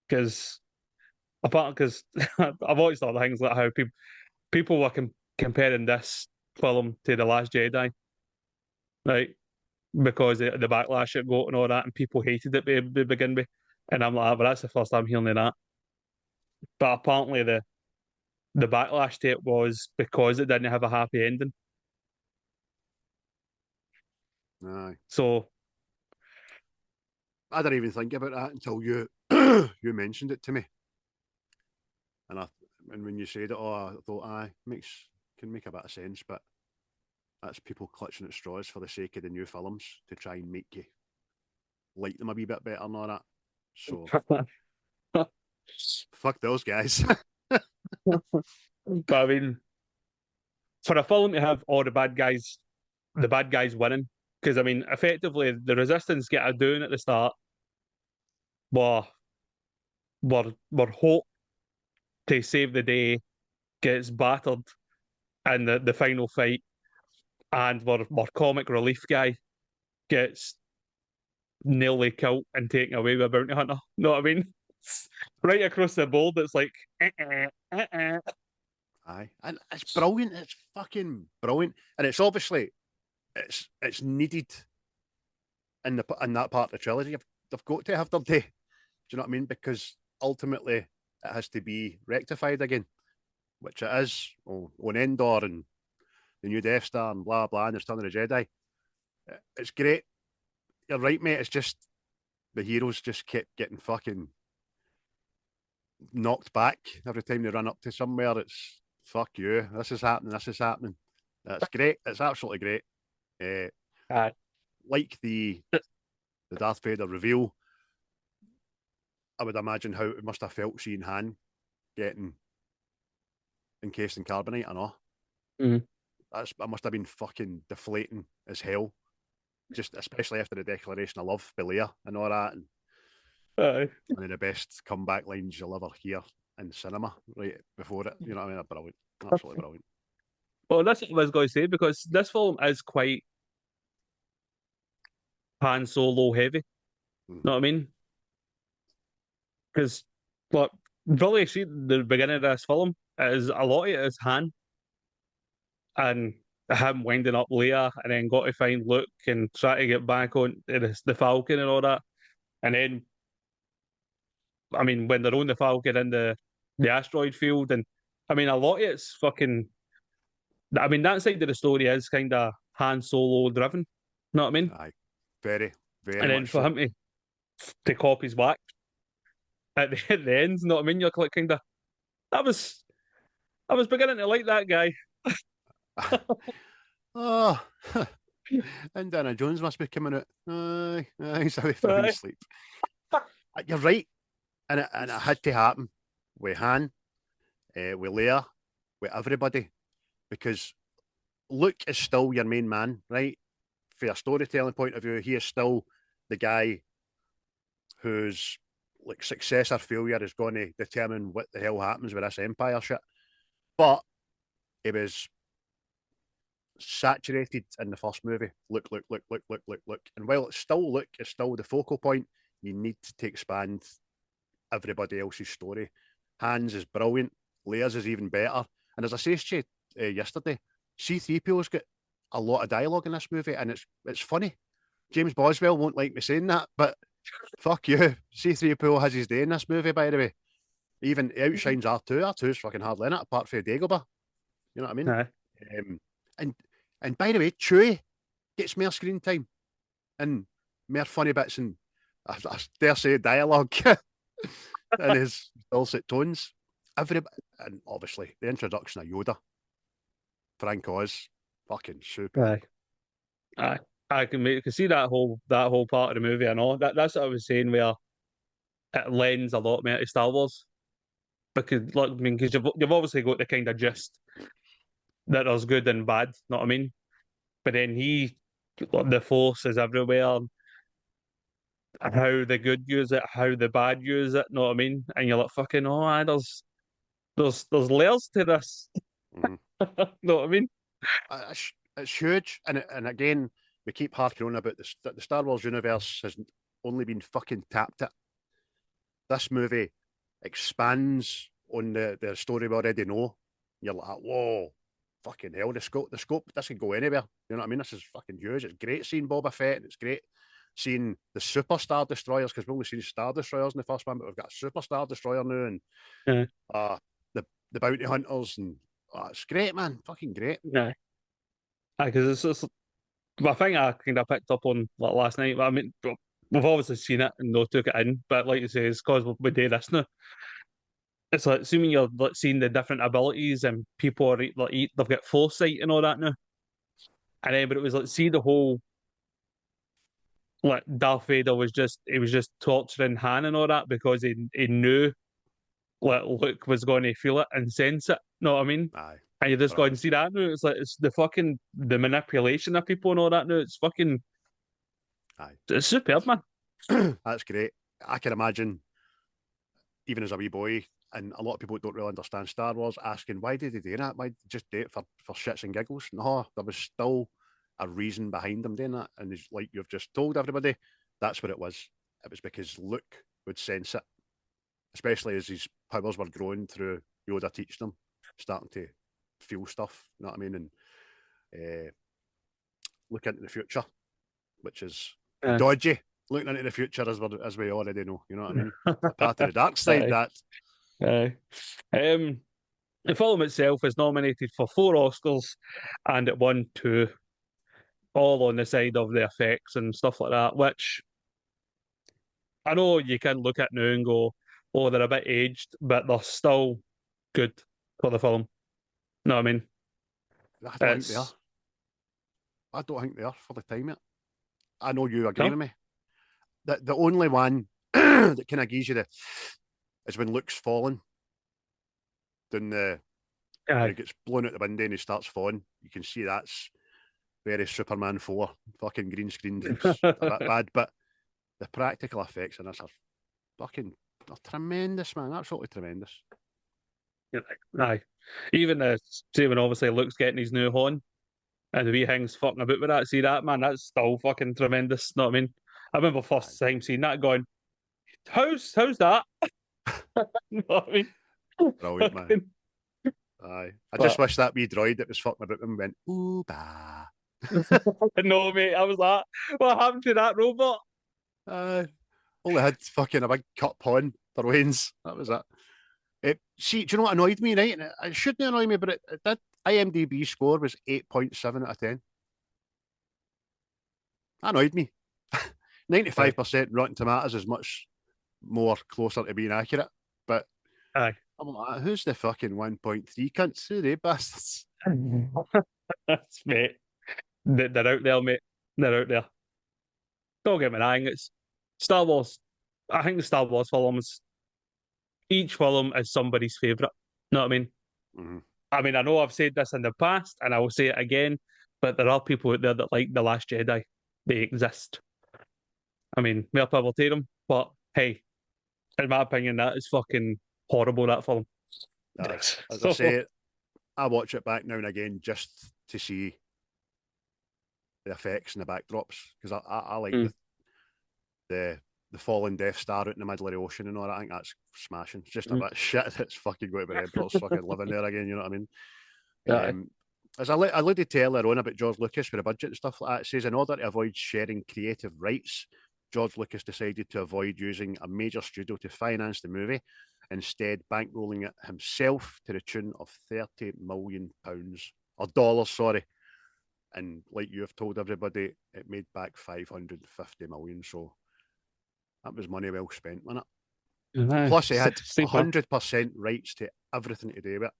[SPEAKER 4] Because I've watched other things like how people were comparing this film to The Last Jedi, right? Because of the backlash it got and all that, and people hated it to begin with. And I'm like, but that's the first time hearing of that. But apparently the backlash to it was because it didn't have a happy ending.
[SPEAKER 1] Aye.
[SPEAKER 4] So
[SPEAKER 1] I didn't even think about that until you you mentioned it to me. And when you said it, I thought, can make a bit of sense, but that's people clutching at straws for the sake of the new films to try and make you like them a wee bit better and all that. So fuck those guys.
[SPEAKER 4] but I mean, for a film to have all the bad guys winning, because I mean, effectively the Resistance get a doing at the start, were hope to save the day, gets battered in the final fight, and our comic relief guy gets nearly killed and taken away by a bounty hunter. Know what I mean? Right across the board, it's like,
[SPEAKER 1] Aye, and it's brilliant. It's fucking brilliant, and it's obviously it's needed in that part of the trilogy. They've got to have their day. Do you know what I mean? Because ultimately it has to be rectified again, which it is on Endor and the new Death Star and blah blah, and the Return of the Jedi. It's great. You're right, mate. It's just the heroes just kept getting fucking knocked back every time they run up to somewhere. It's fuck you. This is happening. This is happening. That's great. It's absolutely great. Like the Darth Vader reveal, I would imagine how it must have felt seeing Han getting encased in carbonite. I know. That must have been fucking deflating as hell. Just especially after the declaration of love by Leia and all that, and one of the best comeback lines you'll ever hear in cinema right before it. You know what I mean? Brilliant, absolutely brilliant.
[SPEAKER 4] Well, that's what I was going to say, because this film is quite Han Solo heavy. Know what I mean? Because, look, really, see, the beginning of this film is a lot of it is Han and him winding up Leia, and then got to find Luke and try to get back on the Falcon and all that. And then, I mean, when they're on the Falcon in the asteroid field, and I mean, a lot of it's fucking. I mean, that side of the story is kind of Han Solo driven. Know what I mean?
[SPEAKER 1] Aye, very, very.
[SPEAKER 4] And then for him to cop his back at the end, know what I mean? You're like kind of. I was beginning to like that guy.
[SPEAKER 1] Oh, Indiana Jones must be coming out. He's away from sleep. You're right, and it had to happen with Han, with Leia, with everybody, because Luke is still your main man, right? From a storytelling point of view, he is still the guy whose like success or failure is going to determine what the hell happens with this Empire shit. But it was saturated in the first movie. Look. And while it's still Luke is still the focal point, you need to expand everybody else's story. Han's is brilliant. Leia's is even better. And as I said to you yesterday, C-3PO's got a lot of dialogue in this movie, and it's funny. James Boswell won't like me saying that, but fuck you. C-3PO has his day in this movie, by the way. Even he outshines R2. R2's fucking hardly in it, apart from Dagobah. You know what I mean? And by the way, Chewie gets more screen time and more funny bits and I dare say dialogue and his dulcet tones. And obviously the introduction of Yoda, Frank Oz, fucking super.
[SPEAKER 4] Aye. I can see that whole part of the movie. I know that's what I was saying, where it lends a lot more to Star Wars, because like, I mean, because you've obviously got the kind of gist that there's good and bad, know what I mean? But then the Force is everywhere, and how the good use it, how the bad use it, know what I mean? And you're like, fucking, there's layers to this.
[SPEAKER 1] Mhm.
[SPEAKER 4] Know what I mean?
[SPEAKER 1] It's huge, and again, we keep harking on about the Star Wars universe has only been fucking tapped at. This movie expands on the story we already know. You're like, whoa, fucking hell, the scope, this could go anywhere. You know what I mean? This is fucking huge. It's great seeing Boba Fett, and it's great seeing the Super Star Destroyers, because we've only seen Star Destroyers in the first one, but we've got a Super Star Destroyer now, and the bounty hunters, and it's great, man. Fucking great.
[SPEAKER 4] Yeah. Because it's I think I kind of picked up on like last night. I mean, we've obviously seen it and no took it in, but like you say, it's because we do this now. It's like assuming you're like seeing the different abilities and people are like they've got foresight and all that now. And then, but it was like see the whole like Darth Vader was just torturing Han and all that because he knew like Luke was going to feel it and sense it. Know what I mean?
[SPEAKER 1] Aye.
[SPEAKER 4] And you just go and see that now. It's like it's the manipulation of people and all that now. It's fucking it's superb, man.
[SPEAKER 1] That's great. I can imagine, even as a wee boy, and a lot of people don't really understand Star Wars, asking why did they do that? Why just do it for shits and giggles? No, there was still a reason behind them doing that, and it's like you've just told everybody, that's what it was. It was because Luke would sense it, especially as his powers were growing through Yoda teaching him, starting to feel stuff. You know what I mean? And look into the future, which is dodgy. Looking into the future, as we already know. You know what I mean? Part of the dark side. That.
[SPEAKER 4] The film itself is nominated for 4 Oscars, and it won 2, all on the side of the effects and stuff like that. Which I know you can look at now and go, "Oh, they're a bit aged," but they're still good for the film. Know what I mean?
[SPEAKER 1] I don't think they are. I don't think they are for the time yet. I know you agree with me. The only one that kind of gives you is when Luke's falling down when he gets blown out the window and he starts falling. You can see that's very Superman 4 fucking green screen. It's a bit bad, but the practical effects in this are fucking tremendous, man. Absolutely tremendous.
[SPEAKER 4] Aye. Even say when obviously Luke's getting his new horn and the wee thing's fucking about with that. See that, man? That's still fucking tremendous. Know what I mean? I remember first time seeing that going, how's that? You know what I mean?
[SPEAKER 1] Brilliant, man. Aye. I just wish that wee droid that was fucking about them went, ooh, bah.
[SPEAKER 4] No, mate, I was like, what happened to that robot?
[SPEAKER 1] Only had fucking a big cut pond for Wayne's. That was it. See, do you know what annoyed me, right? It shouldn't annoy me, but it did. IMDb score was 8.7 out of 10. That annoyed me. 95% Rotten Tomatoes is much more closer to being accurate. But
[SPEAKER 4] I'm
[SPEAKER 1] like, who's the fucking 1.3 cunts? Who are they bastards?
[SPEAKER 4] That's mate. They're out there, mate. They're out there. Don't get me wrong, it's Star Wars. I think the Star Wars films, each film is somebody's favourite. Know what I mean?
[SPEAKER 1] Mm-hmm.
[SPEAKER 4] I mean, I know I've said this in the past, and I will say it again, but there are people out there that like The Last Jedi. They exist. I mean, more power to them, but hey, in my opinion, that is fucking horrible, that film.
[SPEAKER 1] As I say, I watch it back now and again just to see the effects and the backdrops, because I like the the fallen Death Star out in the middle of the ocean and all that. I think that's smashing. It's just a bit shit that's fucking going to be Emperor's fucking living there again, you know what I mean?
[SPEAKER 4] Aye.
[SPEAKER 1] As I alluded to earlier on about George Lucas for the budget and stuff like that, it says in order to avoid sharing creative rights, George Lucas decided to avoid using a major studio to finance the movie, instead bankrolling it himself to the tune of £30 million, or dollars, sorry. And like you have told everybody, it made back 550 million, so that was money well spent, wasn't it?
[SPEAKER 4] Aye.
[SPEAKER 1] Plus, he had
[SPEAKER 4] Super.
[SPEAKER 1] 100% rights to everything to do with it.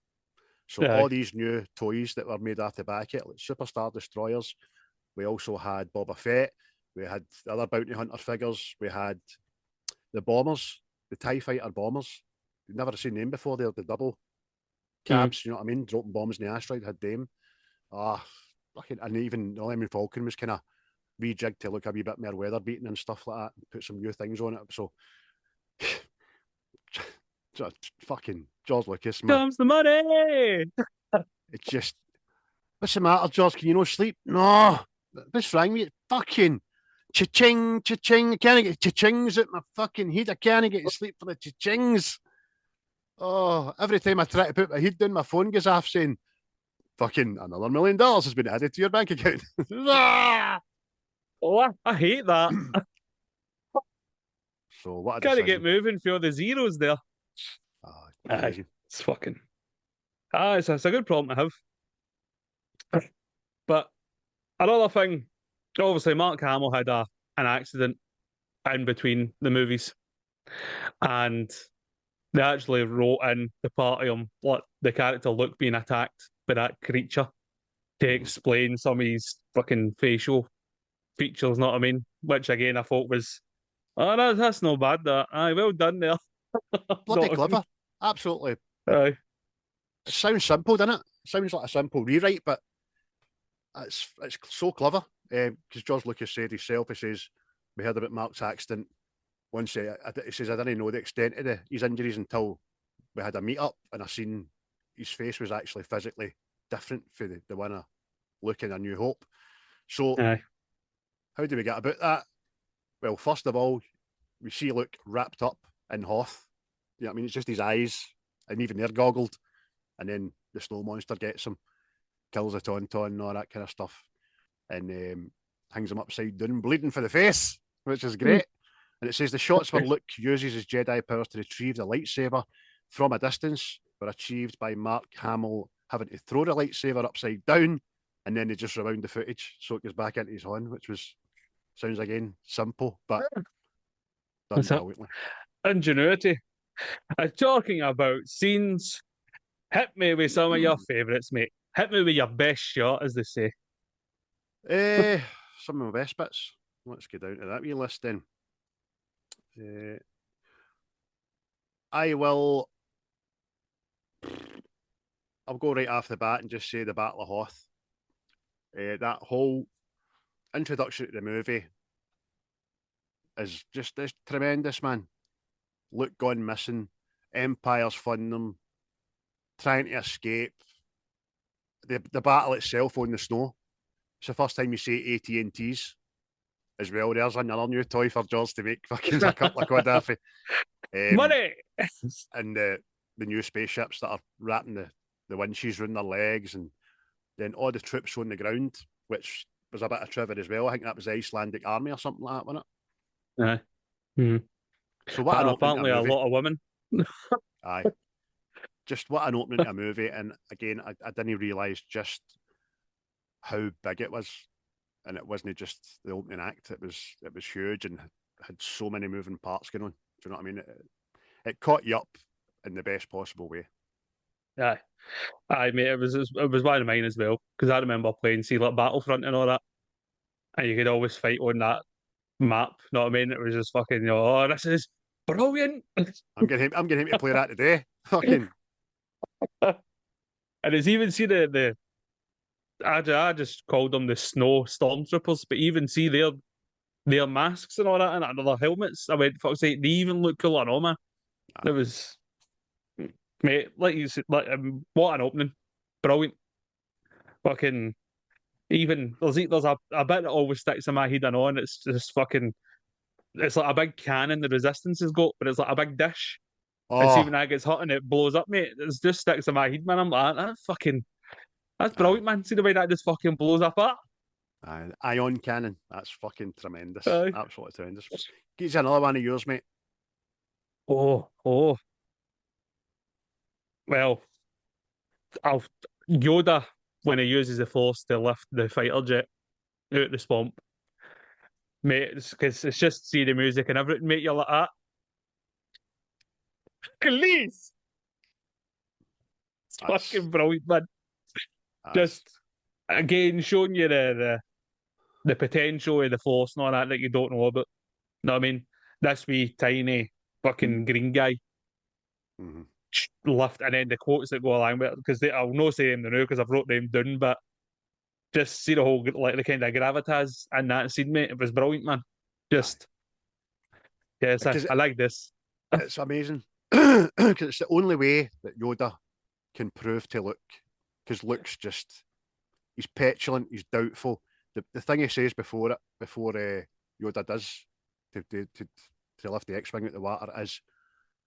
[SPEAKER 1] So
[SPEAKER 4] Aye.
[SPEAKER 1] all these new toys that were made off the back of it, like Superstar Destroyers, we also had Boba Fett, we had other bounty hunter figures, we had the bombers, the TIE Fighter bombers. You'd never seen them before. They're the double cabs, you know what I mean? Dropping bombs in the asteroid, had them. And even the Millennium Falcon was kind of rejigged to look a wee bit more weather beaten and stuff like that, and put some new things on it. So fucking George Lucas, man.
[SPEAKER 4] Comes the money.
[SPEAKER 1] It's just, what's the matter, George? Can you not sleep? No. What's wrong with you? Fucking cha-ching, cha-ching. I can't get cha-chings out my fucking head. I can't get to sleep for the cha-chings. Oh, every time I try to put my head down, my phone goes off saying, fucking another $1 million has been added to your bank account.
[SPEAKER 4] Oh, I hate that.
[SPEAKER 1] So what a
[SPEAKER 4] Gotta
[SPEAKER 1] decision.
[SPEAKER 4] get moving for the zeros there.
[SPEAKER 1] Amazing.
[SPEAKER 4] It's fucking. It's a good problem to have. But another thing, obviously, Mark Hamill had an accident in between the movies, and they actually wrote in the part of him what the character Luke being attacked by that creature to explain some of his fucking facial features. Know what I mean? Which again, I thought was, oh, that's not bad. That aye, well done there.
[SPEAKER 1] Bloody
[SPEAKER 4] Not-
[SPEAKER 1] clever. Absolutely.
[SPEAKER 4] Aye.
[SPEAKER 1] It sounds simple, doesn't it? It sounds like a simple rewrite, but it's so clever. Because George Lucas said himself, he says, we heard about Mark's accident. Once he says, I didn't know the extent of his injuries until we had a meet up and I seen his face was actually physically different for the one of Luke in A New Hope. So,
[SPEAKER 4] Aye.
[SPEAKER 1] how do we get about that? Well, first of all, we see Luke wrapped up in Hoth. You know what I mean? It's just his eyes, and even they're goggled. And then the snow monster gets him, kills the Tauntaun and all that kind of stuff, and hangs him upside down, bleeding for the face, which is great. And it says the shots where Luke uses his Jedi powers to retrieve the lightsaber from a distance were achieved by Mark Hamill having to throw the lightsaber upside down, and then they just rewound the footage so it goes back into his hand, which was, sounds again simple, but done
[SPEAKER 4] What's that?
[SPEAKER 1] brilliantly.
[SPEAKER 4] Ingenuity. Talking about scenes, hit me with some of your favourites, mate. Hit me with your best shot, as they say.
[SPEAKER 1] Some of my best bits. Let's get down to that wee list then. I'll go right off the bat and just say the Battle of Hoth. That whole introduction to the movie is tremendous, man. Luke gone missing, Empire's funding them, trying to escape. The battle itself on the snow. It's the first time you see AT&Ts as well. There's another new toy for George to make fucking a couple of quid off it.
[SPEAKER 4] Money!
[SPEAKER 1] And the new spaceships that are wrapping the winches around their legs, and then all the troops on the ground, which was a bit of trivia as well. I think that was the Icelandic army or something like that, wasn't it?
[SPEAKER 4] Aye. Mhm.
[SPEAKER 1] So what an opening to
[SPEAKER 4] Apparently
[SPEAKER 1] a
[SPEAKER 4] a
[SPEAKER 1] movie.
[SPEAKER 4] lot of women.
[SPEAKER 1] Aye. Just what an opening to a movie. And again, I didn't realise just how big it was. And it wasn't just the opening act. It was huge and had so many moving parts going on. Do you know what I mean? It caught you up in the best possible way.
[SPEAKER 4] Aye. Aye, mate, it was one of mine as well. Because I remember playing, see, like Battlefront and all that. And you could always fight on that map. Know what I mean? It was just fucking, oh, this is brilliant.
[SPEAKER 1] I'm getting him to play that today. Fucking.
[SPEAKER 4] And it's even see I just called them the snow stormtroopers, but even see their masks and all that and their helmets. I went, fuck's sake, they even look cool on armor. It was, mate, like you said, what an opening. Brilliant. Fucking, even, there's a bit that always sticks in my head and on, it's just fucking, it's like a big cannon the Resistance has got, but it's like a big dish. And see when
[SPEAKER 1] Oh,
[SPEAKER 4] that gets hot and it blows up, mate, it just sticks in my head, man. I'm like, that's
[SPEAKER 1] aye,
[SPEAKER 4] brilliant, man. See the way that just fucking blows up at.
[SPEAKER 1] aye. Ion cannon. That's fucking tremendous.
[SPEAKER 4] Aye.
[SPEAKER 1] Absolutely tremendous. Get you another one of yours, mate.
[SPEAKER 4] Oh. Well, I'll Yoda when he uses the Force to lift the fighter jet out the swamp, mate. Because it's just see the music and everything, mate. You're like that. Please, it's
[SPEAKER 1] That's,
[SPEAKER 4] fucking brilliant, man.
[SPEAKER 1] that's
[SPEAKER 4] Just again showing you the potential of the Force and all that you don't know about. Know what I mean? This wee tiny fucking green guy
[SPEAKER 1] mhm.
[SPEAKER 4] lift, and then the quotes that go along with it, because I'll not say them now because I've wrote them down, but just see the whole like the kind of gravitas in that scene, mate. It was brilliant, man. Just yes,
[SPEAKER 1] Because
[SPEAKER 4] I like this.
[SPEAKER 1] it's amazing. Because it's the only way that Yoda can prove to Luke. Because Luke's just, he's petulant, he's doubtful. The thing he says before Yoda does to lift the X-Wing out the water is,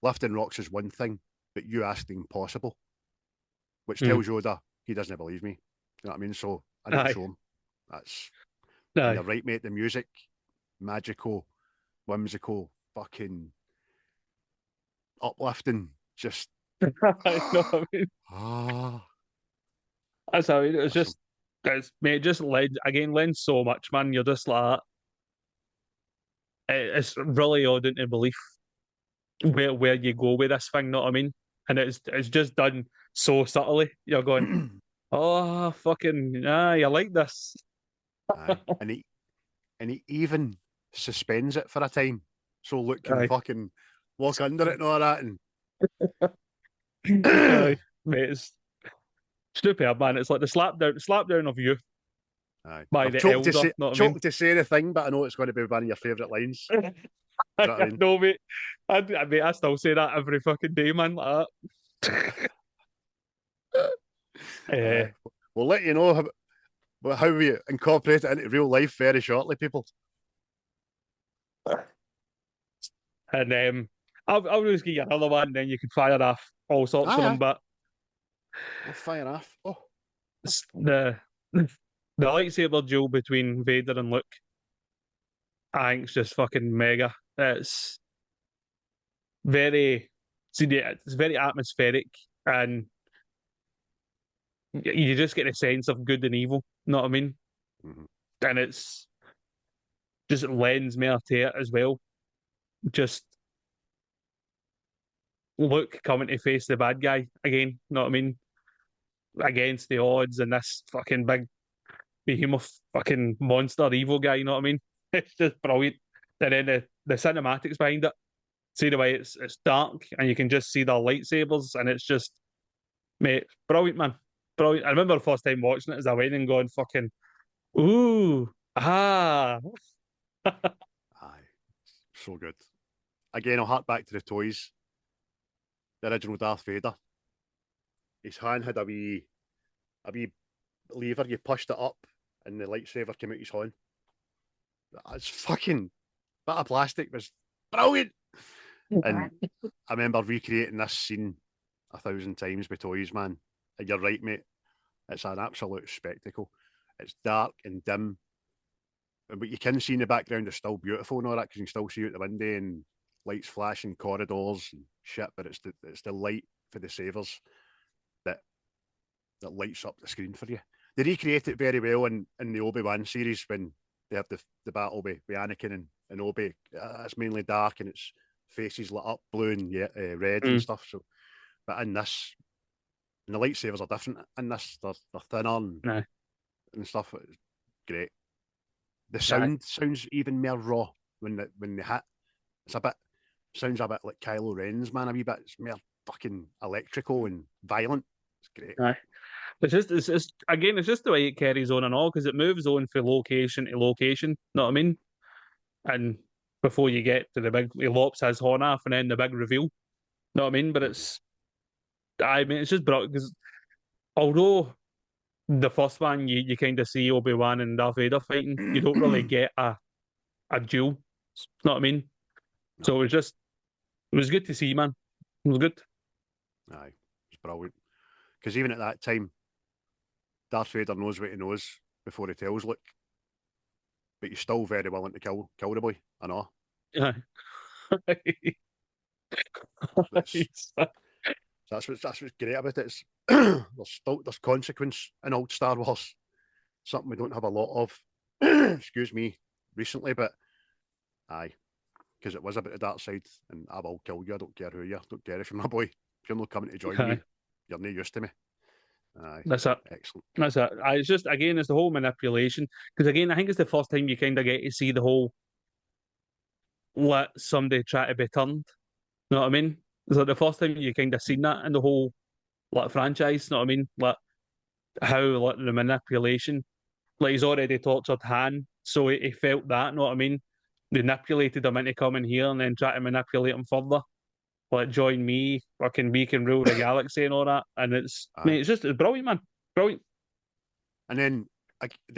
[SPEAKER 1] lifting rocks is one thing, but you asked the impossible, which tells Yoda he doesn't believe me. You know what I mean? So I need to
[SPEAKER 4] Aye.
[SPEAKER 1] show him. And
[SPEAKER 4] Aye.
[SPEAKER 1] you're right, mate. The music, magical, whimsical, fucking uplifting. Just
[SPEAKER 4] I know what I mean.
[SPEAKER 1] ah,
[SPEAKER 4] That's how it was.
[SPEAKER 1] awesome.
[SPEAKER 4] Just it's mate, just lends so much, man. You're just like it's really odd into belief where you go with this thing. Know what I mean? And it's just done so subtly. You're going, oh fucking you like this?
[SPEAKER 1] Aye. And he even suspends it for a time, so Luke can
[SPEAKER 4] Aye.
[SPEAKER 1] fucking walk under it and all that. And
[SPEAKER 4] Aye. Mate, it's stupid, man. It's like the slap down of youth
[SPEAKER 1] aye,
[SPEAKER 4] by
[SPEAKER 1] I'm
[SPEAKER 4] the
[SPEAKER 1] choking
[SPEAKER 4] elder.
[SPEAKER 1] to say,
[SPEAKER 4] Know what I mean?
[SPEAKER 1] choking to say the thing, but I know it's going to be one of your favourite lines. You know what I mean?
[SPEAKER 4] No, mate. I still say that every fucking day, man. Like that.
[SPEAKER 1] Aye. We'll let you know how we incorporate it into real life very shortly, people.
[SPEAKER 4] And I'll just give you another one, then you can fire off all sorts of
[SPEAKER 1] Aye,
[SPEAKER 4] them.
[SPEAKER 1] aye.
[SPEAKER 4] But
[SPEAKER 1] We'll fire off. Oh,
[SPEAKER 4] the lightsaber duel between Vader and Luke, I think it's just fucking mega. It's very, it's very atmospheric, and you just get a sense of good and evil. Know what I mean?
[SPEAKER 1] mhm.
[SPEAKER 4] And it's just lends more to it as well. Just Luke coming to face the bad guy again. Know what I mean? Against the odds and this fucking big behemoth fucking monster evil guy, you know what I mean? It's just brilliant. And then the cinematics behind it. See the way it's dark and you can just see the lightsabers and it's just mate, brilliant, man. Brilliant. I remember the first time watching it as I went and going fucking ooh, ah.
[SPEAKER 1] Aye, so good. Again, I'll hark back to the toys. The original Darth Vader. His hand had a wee lever. You pushed it up, and the lightsaber came out his hand. That's fucking bit of plastic was brilliant. And I remember recreating this scene 1,000 times with toys, man. And you're right, mate. It's an absolute spectacle. It's dark and dim, and what you can see in the background is still beautiful and all that because you can still see out the window and lights flashing, corridors and shit. But it's the light for the sabers that lights up the screen for you. They recreate it very well in the Obi-Wan series when they have the battle with Anakin and Obi. It's mainly dark and it's faces lit up blue and red and stuff. So, but in this, and the lightsabers are different. In this, they're thinner and stuff. It's great. The sound sounds even more raw when they hit. It's sounds a bit like Kylo Ren's, man. A wee bit. It's more fucking electrical and violent. It's great.
[SPEAKER 4] Aye. It's just again, it's just the way it carries on and all because it moves on from location to location. Know what I mean? And before you get to the big, he lops his horn off, and then the big reveal. Know what I mean? But it's just brought because although the first one you kind of see Obi-Wan and Darth Vader fighting, you don't really get a duel. You know what I mean? So it was good to see, man. It was good.
[SPEAKER 1] Aye, it's brilliant. Because even at that time, Darth Vader knows what he knows before he tells Luke, but he's still very willing to kill the boy. I know.
[SPEAKER 4] Aye.
[SPEAKER 1] That's what's great about it. It's there's consequence in old Star Wars. Something we don't have a lot of. Excuse me, recently, but aye, because it was a bit of dark side, and I will kill you. I don't care who you are. Don't care if you're my boy. If you're not coming to join me, you're not used to me. Aye,
[SPEAKER 4] that's it.
[SPEAKER 1] Excellent.
[SPEAKER 4] That's it. It's just again, it's the whole manipulation. Because again, I think it's the first time you kind of get to see the whole let somebody try to be turned. You know what I mean? It's like the first time you kind of seen that in the whole like franchise. You know what I mean? Like how like the manipulation. Like he's already tortured Han, so he felt that. You know what I mean? They manipulated him into coming here and then try to manipulate him further. Like join me, fucking we can rule the galaxy and all that. And it's mate, it's brilliant, man. Brilliant.
[SPEAKER 1] And then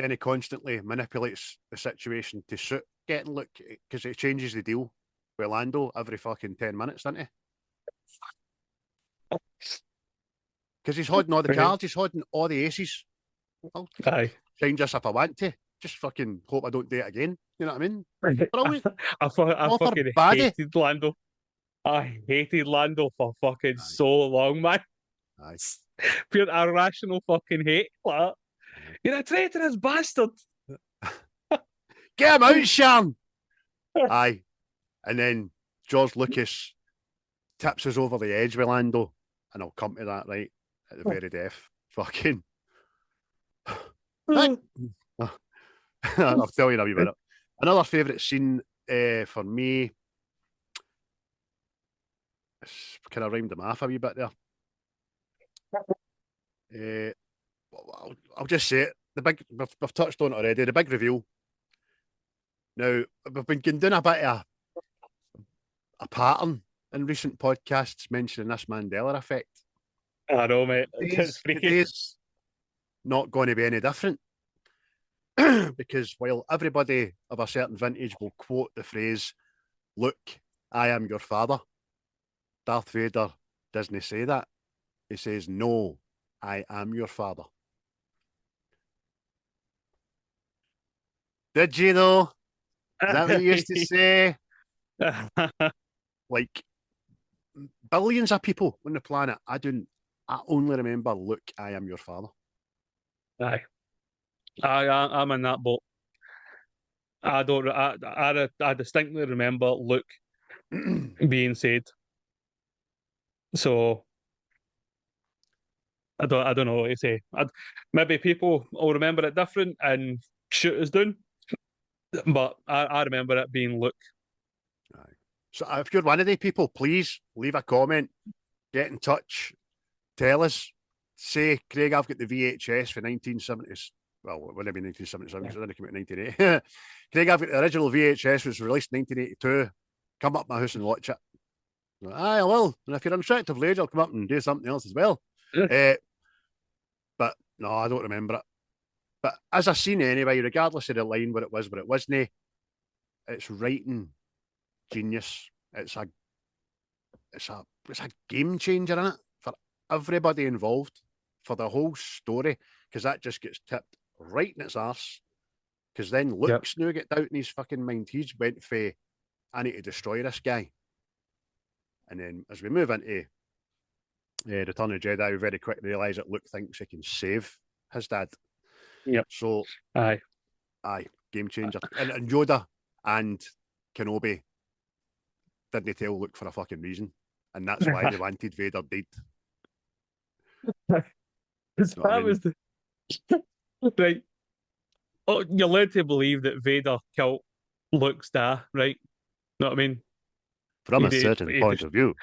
[SPEAKER 1] he constantly manipulates the situation to suit getting Luke, because it changes the deal with Lando every fucking 10 minutes, doesn't he? Because he's holding all the cards, he's holding all the aces.
[SPEAKER 4] Aye.
[SPEAKER 1] Change this if I want to. Just fucking hope I don't do it again. You know what I mean? Brilliant.
[SPEAKER 4] I fucking hated Lando. I hated Lando for fucking so long, man.
[SPEAKER 1] Aye.
[SPEAKER 4] Pure irrational fucking hate. Like, you're a traitorous bastard.
[SPEAKER 1] Get him out, Sean. Aye. And then George Lucas tips us over the edge with Lando, and I'll come to that right at the very death. Fucking. I'll tell you in a wee minute. Another favourite scene for me. Kind of rhymed them off a wee bit there. I'll just say it. We've touched on it already. The big reveal. Now, we've been doing a bit of a pattern in recent podcasts mentioning this Mandela effect.
[SPEAKER 4] I know, mate.
[SPEAKER 1] Today's not going to be any different. Because while everybody of a certain vintage will quote the phrase, "Look, I am your father," Darth Vader doesn't say that. He says, "No, I am your father." Did you though? Is that what you used to say? Like billions of people on the planet. I only remember, "Look, I am your father."
[SPEAKER 4] Aye. I'm in that boat. I don't. I distinctly remember Luke being said. So I don't know what to say. Maybe people will remember it different and shoot us down. But I remember it being Luke.
[SPEAKER 1] Aye. So if you're one of the people, please leave a comment, get in touch, tell us. Say, Craig, I've got the VHS for 1970s. Well, it wouldn't have been 1977, because it didn't come out in 1980. Craig, I've got the original VHS, which was released in 1982. Come up my house and watch it. Aye, I will. And if you're an attractive lady, I'll come up and do something else as well. But no, I don't remember it. But as a scene anyway, regardless of the line, what it wasn't, it's writing genius. It's a game changer in it for everybody involved, for the whole story, because that just gets tipped right in its arse. Because then Luke's now get out in his fucking mind. He's went for, I need to destroy this guy. And then as we move into Return of the Jedi, we very quickly realise that Luke thinks he can save his dad.
[SPEAKER 4] Yep.
[SPEAKER 1] So,
[SPEAKER 4] aye,
[SPEAKER 1] game changer. And Yoda and Kenobi didn't tell Luke for a fucking reason. And that's why they wanted Vader dead.
[SPEAKER 4] That was the right. Oh, you're led to believe that Vader killed Luke's dad, right? Know what I mean?
[SPEAKER 1] From a certain point of view.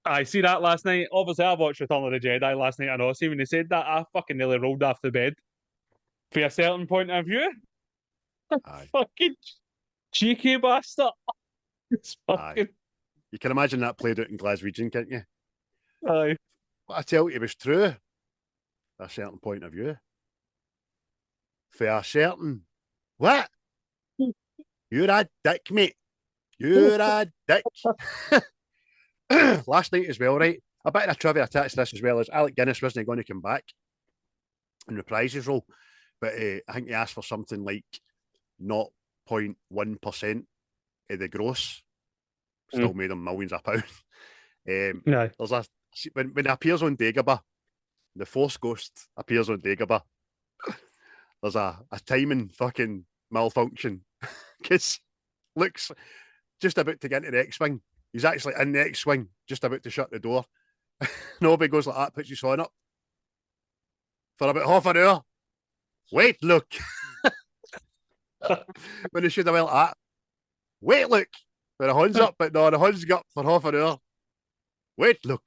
[SPEAKER 4] I see that last night. Obviously, I watched Return of the Jedi last night. I know. See, when they said that, I fucking nearly rolled off the bed. For a certain point of view. Fucking cheeky bastard. It's fucking...
[SPEAKER 1] You can imagine that played out in Glaswegian, can't you?
[SPEAKER 4] Aye.
[SPEAKER 1] What I tell you was true. A certain point of view. For a certain... What? You're a dick, mate. You're a dick. Last night as well, right? A bit of a trivia attached to this as well is Alec Guinness wasn't going to come back and reprise his role, but I think he asked for something like 0.1% of the gross. Still made him millions of pounds.
[SPEAKER 4] No.
[SPEAKER 1] There's a when it appears on Dagobah, the Force Ghost appears on Dagobah. There's a timing fucking malfunction because Luke's just about to get into the X-wing. He's actually in the X-wing, just about to shut the door. Nobody goes like that, puts his horn up for about half an hour. Wait, look. When they should have went like that. Wait, look. When the horn's up, but no, the horn's got for half an hour. Wait, look.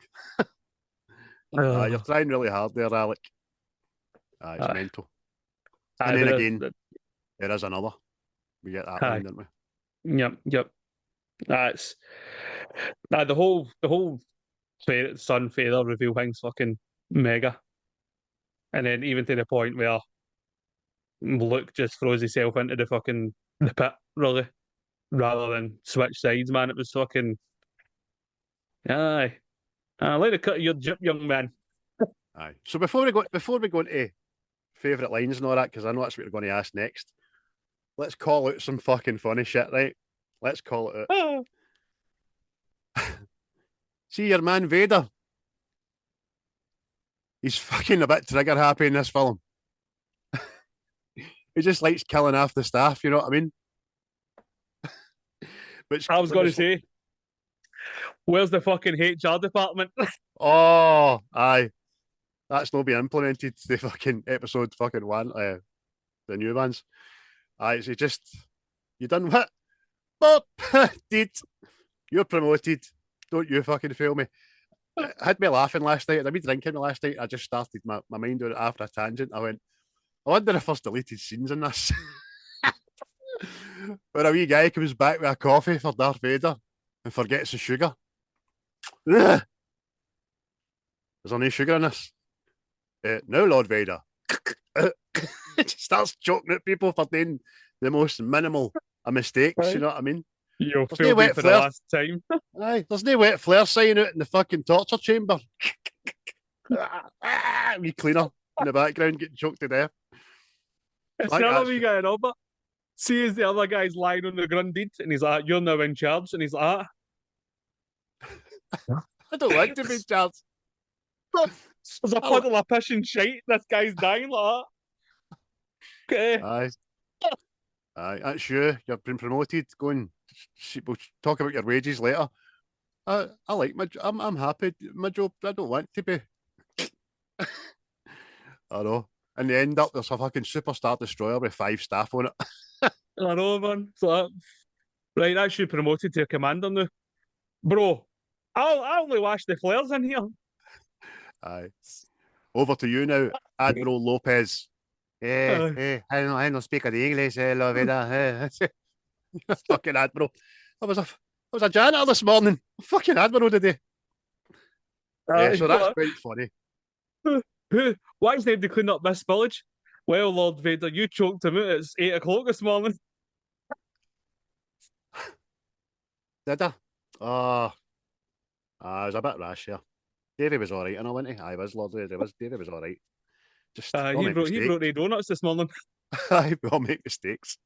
[SPEAKER 1] You're trying really hard there, Alec. It's mental. And then again, there is another. We get that one, didn't we?
[SPEAKER 4] Yep. That's the whole son feather reveal thing's fucking mega. And then even to the point where Luke just throws himself into the pit, really, rather than switch sides, man. It was fucking aye. I like the cut of your jip, young man.
[SPEAKER 1] Aye. So before we go into favourite lines and all that, because I know that's what you're going to ask next. Let's call out some fucking funny shit, right? Let's call it out. See your man Vader. He's fucking a bit trigger happy in this film. He just likes killing off the staff, you know what I mean? Which
[SPEAKER 4] I was going to say, where's the fucking HR department?
[SPEAKER 1] Oh, aye. That's not being implemented to the fucking episode fucking one, the new ones. Aye, so you done what? Bob did. You're promoted. Don't you fucking fail me. It had me laughing last night. I'd been drinking last night. I just started my mind on it after a tangent. I went, I wonder if there's deleted scenes in this. Where a wee guy comes back with a coffee for Darth Vader and forgets the sugar. Ugh. Is there no sugar in this? No, Lord Vader. Just starts choking at people for doing the most minimal of mistakes, right. You know what I mean?
[SPEAKER 4] You'll feel me for the last time.
[SPEAKER 1] Aye, there's no wet flare sign out in the fucking torture chamber. Wee cleaner in the background getting choked to death.
[SPEAKER 4] It's the other wee guy in Albert. See as the other guy's lying on the grundeed and he's like, you're now in charge. And he's like,
[SPEAKER 1] I don't want to be in charge.
[SPEAKER 4] There's a puddle of piss and shite. This guy's dying like that. Okay.
[SPEAKER 1] Aye, that's you. You've been promoted. Go and we'll talk about your wages later. I like I'm happy. My job, I don't want to be. I know. And they end up, there's a fucking superstar destroyer with 5 staff on it.
[SPEAKER 4] I know, man. So, right, that's you promoted to a commander now. Bro, I only wash the flares in here. Aye.
[SPEAKER 1] Over to you now, Admiral Lopez. I don't speak of the English, Lovida. Fucking Admiral. I was a janitor this morning. Fucking Admiral today. So that's quite funny.
[SPEAKER 4] Why is nobody cleaning up this spillage? Well, Lord Vader, you choked him out. It's 8 o'clock this morning.
[SPEAKER 1] Did I? I was a bit rash here. Davey was alright, and I went to I was Lord Vader. Davey was alright. Just
[SPEAKER 4] he brought the donuts this morning.
[SPEAKER 1] We all make mistakes.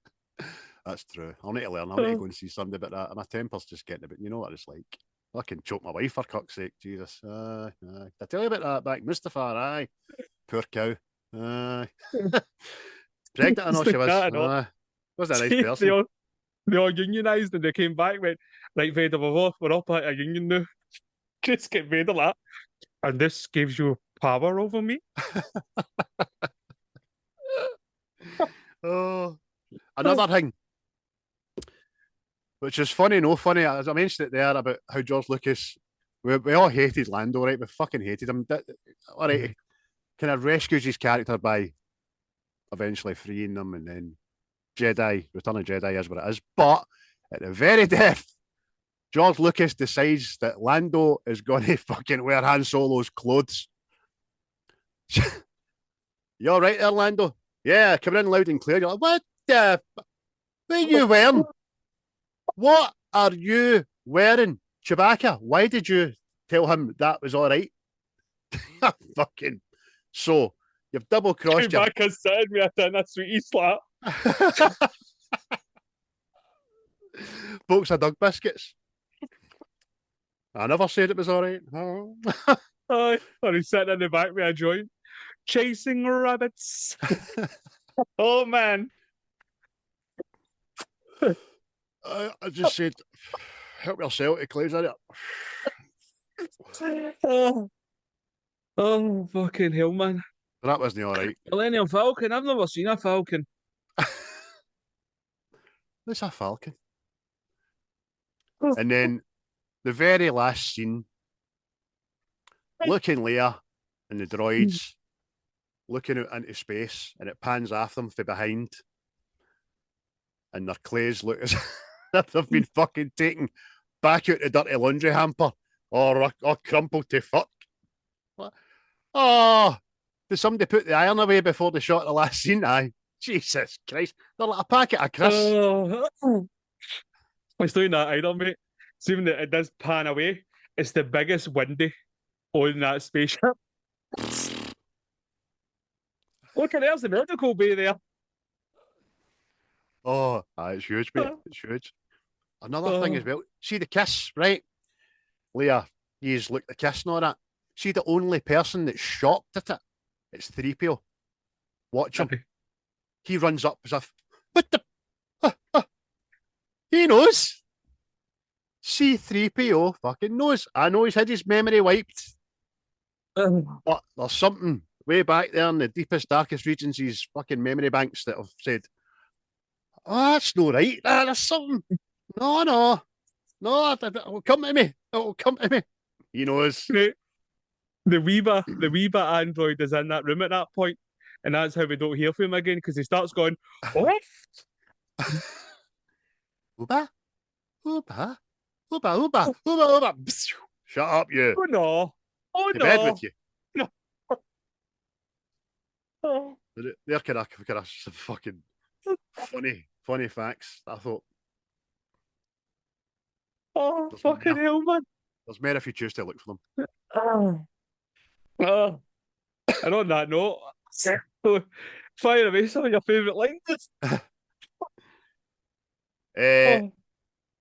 [SPEAKER 1] That's true. I'll need to learn. I'll need to go and see somebody about that. My temper's just getting a bit. You know what it's like. I can choke my wife for cuck's sake. Jesus. Did I tell you about that back? Mustafa, aye. Poor cow. Pregnant, I know she was. Wasn't a nice person.
[SPEAKER 4] They all unionised and they came back and went, right, Vader, we're up at a union now. Just get Vader that. And this gives you power over me?
[SPEAKER 1] Another thing, which is funny, no funny, as I mentioned it there about how George Lucas, we all hated Lando, right? We fucking hated him. All right, kind of rescues his character by eventually freeing them, and then Return of Jedi is what it is. But at the very death, George Lucas decides that Lando is going to fucking wear Han Solo's clothes. You all right there, Lando? Yeah, coming in loud and clear. You're like, what are you wearing? What are you wearing, Chewbacca? Why did you tell him that was all right? Fucking. So, you've double crossed your.
[SPEAKER 4] Chewbacca said me a tin of sweetie slap.
[SPEAKER 1] Folks of Dug Biscuits. I never said it was all right.
[SPEAKER 4] Aye, or he's sitting in the back with a joint, chasing rabbits. Oh man.
[SPEAKER 1] I just said, help yourself to close it.
[SPEAKER 4] Oh, fucking hell, man.
[SPEAKER 1] That wasn't all right.
[SPEAKER 4] Millennium Falcon. I've never seen a Falcon.
[SPEAKER 1] It's a falcon. And then the very last scene, Luke and Leia and the droids looking out into space, and it pans after them from behind, and their clays look as if they've been fucking taken back out the dirty laundry hamper or crumpled to fuck. Oh, did somebody put the iron away before they shot the last scene? Aye. Jesus Christ. They're like a packet of crisps.
[SPEAKER 4] It's doing that iron, mate. See when it does pan away, it's the biggest windy on that spaceship. Look, there's the medical bay there.
[SPEAKER 1] Oh, it's huge, mate. It's huge. Another thing as well. See the kiss, right? Leia, he's looked the kiss and all that. See the only person that's shocked at it? It's 3PO. Watch him. He runs up as if, what the? He knows. C3PO fucking knows. I know he's had his memory wiped. But there's something way back there in the deepest, darkest regions, his fucking memory banks that have said, oh, that's no right. There's something. No, it'll come to me. It'll come to me. He knows.
[SPEAKER 4] The Weeba android is in that room at that point, and that's how we don't hear from him again, because he starts going, what?
[SPEAKER 1] Ooba, ooba, ooba, ooba, ooba, ooba. Shut up, you.
[SPEAKER 4] Oh no. Oh
[SPEAKER 1] To
[SPEAKER 4] no.
[SPEAKER 1] bed with you.
[SPEAKER 4] No. Oh.
[SPEAKER 1] They're kind of some fucking funny facts. I thought.
[SPEAKER 4] Oh, fucking hell, man.
[SPEAKER 1] There's more if you choose to look for them.
[SPEAKER 4] And on that note, fire away some of your favourite lines.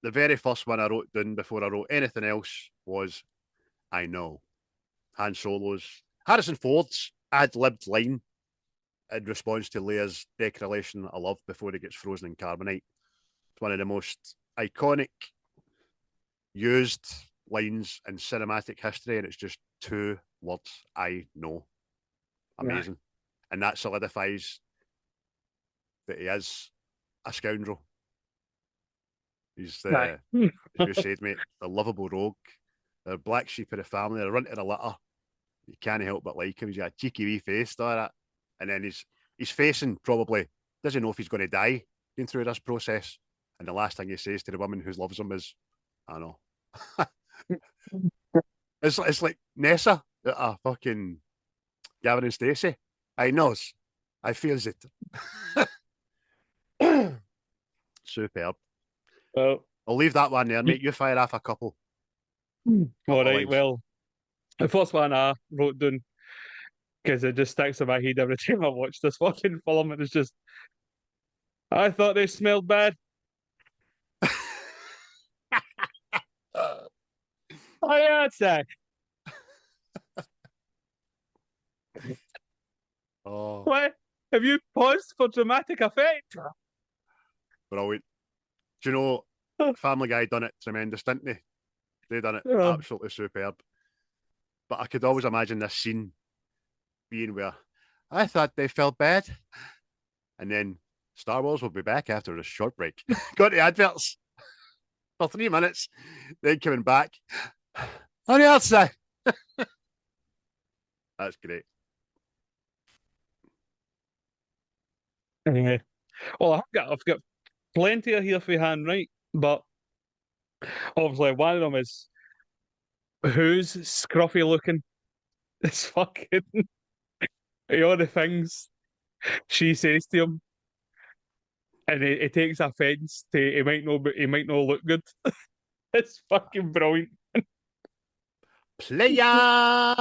[SPEAKER 1] The very first one I wrote down before I wrote anything else was, I know. Han Solo's, Harrison Ford's ad-libbed line in response to Leia's declaration of love before he gets frozen in carbonite. It's one of the most iconic used lines in cinematic history, and it's just 2 words, I know. Amazing. Yeah. And that solidifies that he is a scoundrel. He's as you said, mate, the lovable rogue. The black sheep of the family. They're running a litter. You can't help but like him. He's got a cheeky wee face, all that. And then he's facing probably, doesn't know if he's going to die going through this process. And the last thing he says to the woman who loves him is, I know. It's like Nessa, fucking Gavin and Stacey. I knows. I feels it. Superb.
[SPEAKER 4] Well,
[SPEAKER 1] I'll leave that one there, mate. You fire off a couple.
[SPEAKER 4] All right,
[SPEAKER 1] lines.
[SPEAKER 4] well, the first one I wrote down, because it just sticks in my head every time I watch this fucking film, and it's just, I thought they smelled bad. Oh, yeah, it's that.
[SPEAKER 1] Oh,
[SPEAKER 4] What? Have you paused for dramatic effect?
[SPEAKER 1] brilliant. Do you know, Family Guy done it tremendous, didn't they? They done it absolutely superb. But I could always imagine this scene being where I thought they felt bad. And then Star Wars will be back after a short break. Got the adverts for 3 minutes, then coming back. On the outside. That's great.
[SPEAKER 4] Anyway, well, I've got plenty of here for your hand, right? But obviously, one of them is who's scruffy looking. It's fucking all the things she says to him. and he takes offense to he might not look good. It's fucking brilliant.
[SPEAKER 1] Player.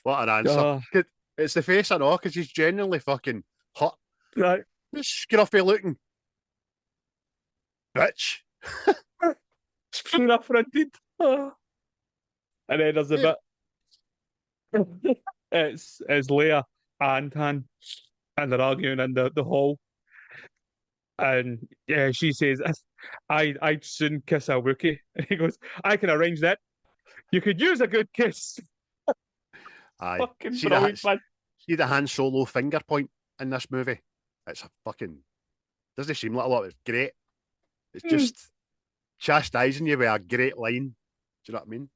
[SPEAKER 1] What an answer.
[SPEAKER 4] Oh,
[SPEAKER 1] It's the face I know, because he's genuinely fucking hot.
[SPEAKER 4] right.
[SPEAKER 1] Scruffy looking. Bitch.
[SPEAKER 4] Spoon affronted. Oh. And then there's a bit. It's Leia and Han, and they're arguing in the hall. And yeah, she says, I'd soon kiss a Wookiee. And he goes, I can arrange that. You could use a good kiss.
[SPEAKER 1] Aye.
[SPEAKER 4] Fucking
[SPEAKER 1] See
[SPEAKER 4] brilliant, man.
[SPEAKER 1] see the Han Solo finger point in this movie? It's a fucking... Doesn't seem like a lot, it's great. It's just chastising you with a great line. Do you know what I mean?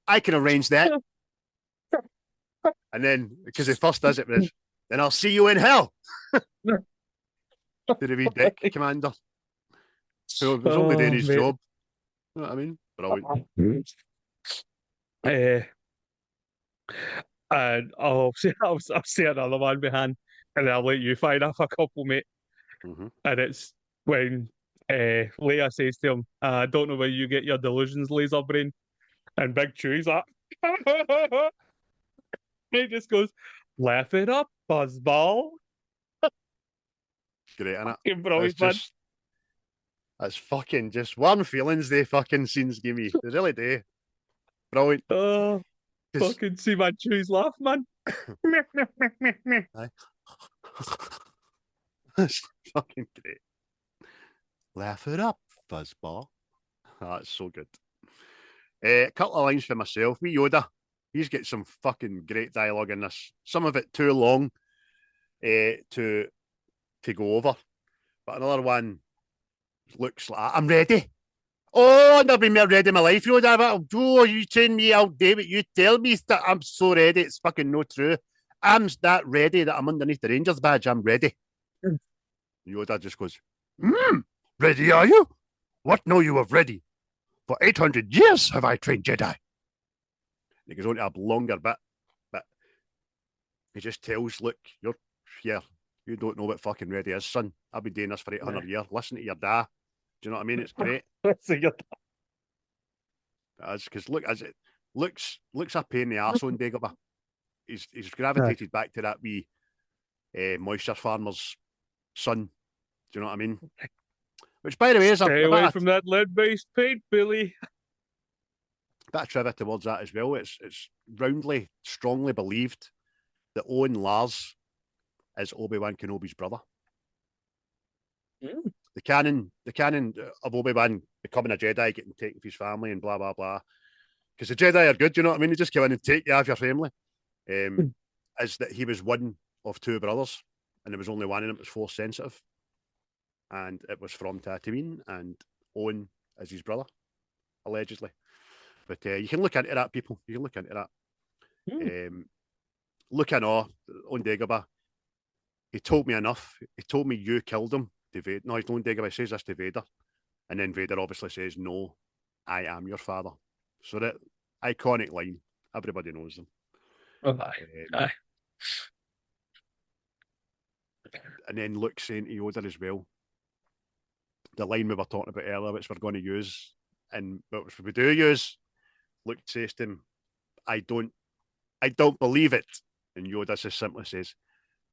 [SPEAKER 1] I can arrange that. And then, because he first does it with, then I'll see you in hell. To the wee dick commander. So he was only doing his
[SPEAKER 4] mate.
[SPEAKER 1] job. You know what I mean? Brilliant.
[SPEAKER 4] And I'll say another one behind, and I'll let you find off a couple, mate.
[SPEAKER 1] Mm-hmm.
[SPEAKER 4] And it's when Leia says to him, I don't know where you get your delusions, laser brain. And Big Chewie's like, he just goes, laugh it up, buzzball.
[SPEAKER 1] Great, innit?
[SPEAKER 4] Fucking brilliant, man.
[SPEAKER 1] That's fucking just warm feelings they fucking scenes give me. They really do. Brilliant.
[SPEAKER 4] Oh,
[SPEAKER 1] 'Cause-
[SPEAKER 4] fucking see my Chewie's laugh, man.
[SPEAKER 1] Aye. That's fucking great. Laugh it up, fuzzball. Oh, that's so good. A couple of lines for myself. Wee Yoda, he's got some fucking great dialogue in this. Some of it too long to go over. But another one looks like, I'm ready. Oh, I've never been more ready in my life, Yoda. Oh, you train me out, David. You tell me that I'm so ready. It's fucking no true. I'm that ready that I'm underneath the Rangers badge. I'm ready. Yoda just goes, ready are you? What know you of ready? For 800 years have I trained Jedi. He goes on to a longer bit, but he just tells, look, you're here. You don't know what fucking ready is, son. I've been doing this for 800 years. Listen to your dad. Do you know what I mean? It's great. That's because look, as it looks a pain in the arse on Dagobah. He's gravitated back to that wee moisture farmer's son. Do you know what I mean? Which, by the way, is
[SPEAKER 4] Stay away from that lead-based paint, Billy.
[SPEAKER 1] bit of trivia towards that as well. It's roundly, strongly believed that Owen Lars is Obi-Wan Kenobi's brother. The canon of Obi-Wan becoming a Jedi, getting taken from his family and blah, blah, blah. Because the Jedi are good, you know what I mean? They just come in and take you off your family. Is that he was one of two brothers, and there was only one of them that was force sensitive. And it was from Tatooine, and Owen is his brother, allegedly. But you can look into that, people. You can look into that. Look in awe on Dagobah. He told me enough. He told me you killed him to Vader. No, he's not on Dagobah. He says this to Vader. And then Vader obviously says, no, I am your father. So that iconic line, everybody knows them.
[SPEAKER 4] Aye.
[SPEAKER 1] And then Luke saying to Yoda as well, the line we were talking about earlier, which we're going to use, and which we do use, Luke says to him, I don't believe it. And Yoda just simply says,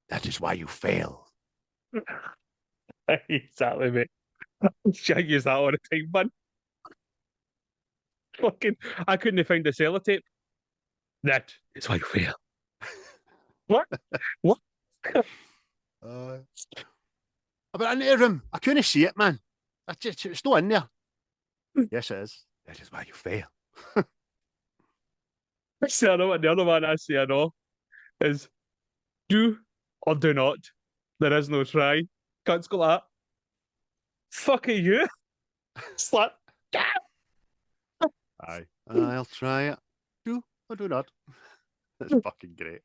[SPEAKER 1] that is why you fail.
[SPEAKER 4] Exactly, mate. I use that all the time, man. Fucking, I couldn't find the sellotape. That is why you fail. What? What?
[SPEAKER 1] But in the room, I couldn't see it, man. It's not in there. Yes, it is. That is why you fail.
[SPEAKER 4] See, I know what the other one I see, I know, is do or do not. There is no try. Can't go like that. Fuck you. Slap.
[SPEAKER 1] Aye. I'll try it. Do or do not. That's fucking great.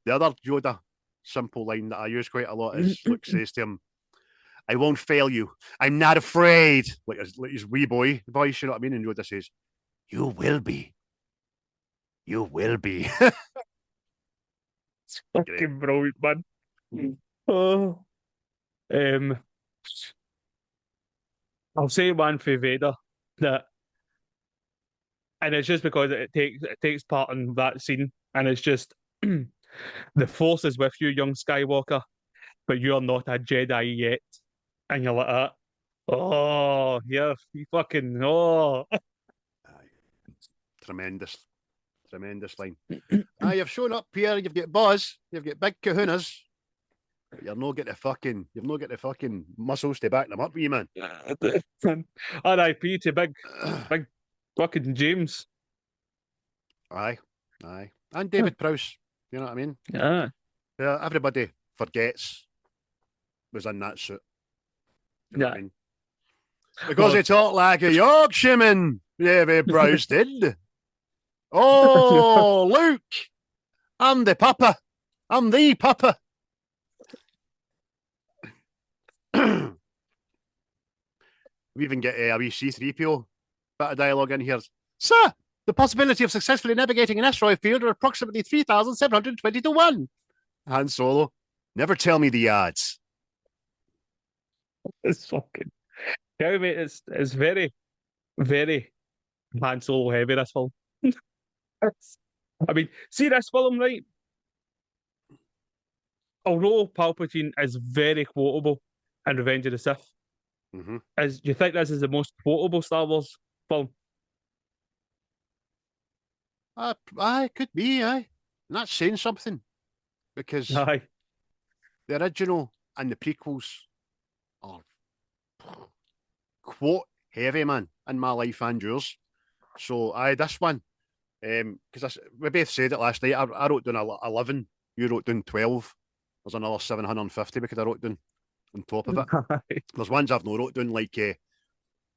[SPEAKER 1] The other Yoda simple line that I use quite a lot is Luke says to him, I won't fail you. I'm not afraid. Like his wee boy voice, you know what I mean? And Yoda says, you will be. You will be.
[SPEAKER 4] Fucking brilliant, man. Oh, um, I'll say one for Vader that, and it's just because it takes part in that scene, and it's just the Force is with you, young Skywalker, but you're not a Jedi yet, and you're like that. Oh, yeah, you fucking
[SPEAKER 1] Aye. Tremendous. Tremendous line. You've shown up here, you've got buzz, you've got big kahunas, but you've not got the fucking muscles to back them up, wee man.
[SPEAKER 4] R.I.P. to big fucking James.
[SPEAKER 1] Aye. And David Prouse, you know what I mean?
[SPEAKER 4] Yeah.
[SPEAKER 1] Yeah, everybody forgets was in that suit. You know what I mean? Because he talked like a Yorkshireman, David Prouse did. Oh, Luke, I'm the papa. I'm the papa. We even get a wee C-3PO bit of dialogue in here. Sir, the possibility of successfully navigating an asteroid field are approximately 3,720 to 1. Han Solo, never tell me the odds.
[SPEAKER 4] It's fucking. Yeah, mate, it's very, very Han Solo heavy, this film. I mean, see this film, right? Although Palpatine is very quotable in Revenge of the Sith,
[SPEAKER 1] Mm-hmm.
[SPEAKER 4] do you think this is the most quotable Star Wars film?
[SPEAKER 1] Aye, could be, aye. And that's saying something. Because
[SPEAKER 4] Aye.
[SPEAKER 1] the original and the prequels are quote heavy, man, in my life and yours. So, aye, this one, because we both said it last night. I wrote down 11, you wrote down 12. There's another 750 because I wrote down on top of it. There's ones I've not wrote down, like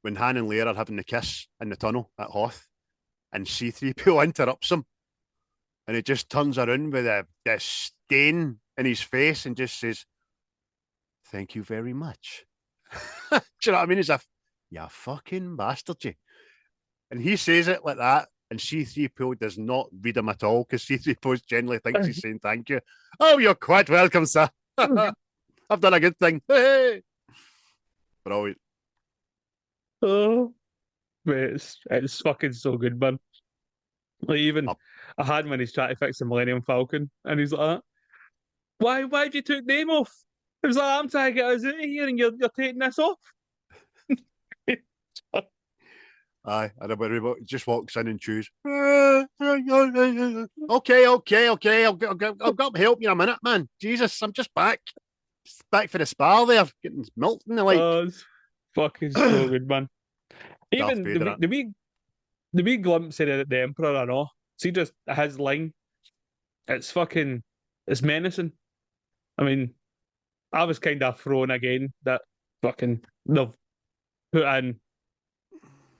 [SPEAKER 1] when Han and Leia are having the kiss in the tunnel at Hoth, and C-3PO interrupts him, and he just turns around with a stain in his face and just says, "Thank you very much." Do you know what I mean? As if, you fucking bastard, you. And he says it like that, and C-3PO does not read him at all, because C-3PO generally thinks he's saying thank you. Oh, you're quite welcome, sir. I've done a good thing. Hey. Brilliant.
[SPEAKER 4] Oh, mate, it's fucking so good, man. Like even I had when he's trying to fix the Millennium Falcon, and he's like, "Why did you take name off?" He was like, "I'm trying to get us out of here, and you're taking this off."
[SPEAKER 1] Aye, and he just walks in and chews. Okay. I'll go help you in a minute, man. Jesus, I'm just back. Just back for the spa there, getting milked and the like.
[SPEAKER 4] Oh, it's fucking so good, man. Even
[SPEAKER 1] Vader,
[SPEAKER 4] the wee glimpse of the Emperor and all. See just his line. It's menacing. I mean, I was kind of thrown again that fucking they've put in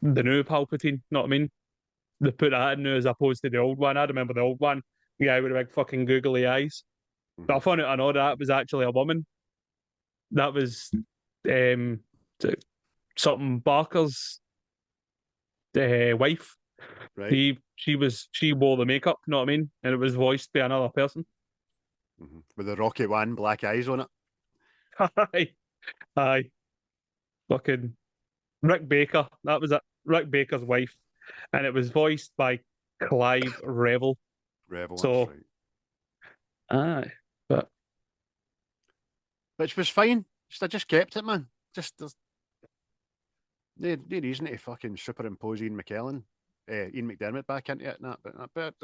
[SPEAKER 4] the new Palpatine, you know what I mean? They put that in now as opposed to the old one. I remember the old one, the guy with the big fucking googly eyes. But I found out that was actually a woman. That was something Barker's wife.
[SPEAKER 1] right?
[SPEAKER 4] She wore the makeup, you know what I mean? And it was voiced by another person.
[SPEAKER 1] With the Rocky One black eyes on it.
[SPEAKER 4] Aye. Fucking Rick Baker. That was it. Rick Baker's wife. And it was voiced by Clive Revel.
[SPEAKER 1] So, right.
[SPEAKER 4] Aye. But
[SPEAKER 1] which was fine. I just kept it, man. Just there's no reason to fucking superimpose Ian McDermott back into it. Nah, but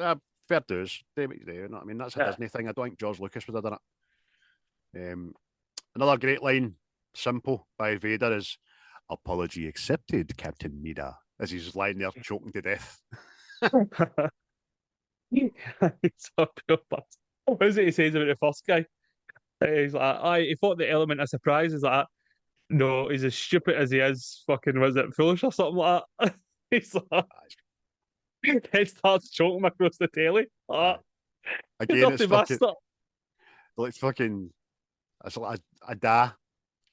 [SPEAKER 1] fair dues. David's there, you know what I mean? That's a Disney thing. I don't think George Lucas would have done it. Another great line, simple, by Vader is, "Apology accepted, Captain Nida," as he's lying there choking to death.
[SPEAKER 4] He's so pure bastard. What is it he says about the first guy? He's like, he thought the element of surprise is like, no, he's as stupid as he is fucking, was it foolish or something like that? He's like, he starts choking across the telly.
[SPEAKER 1] Again, it's like a da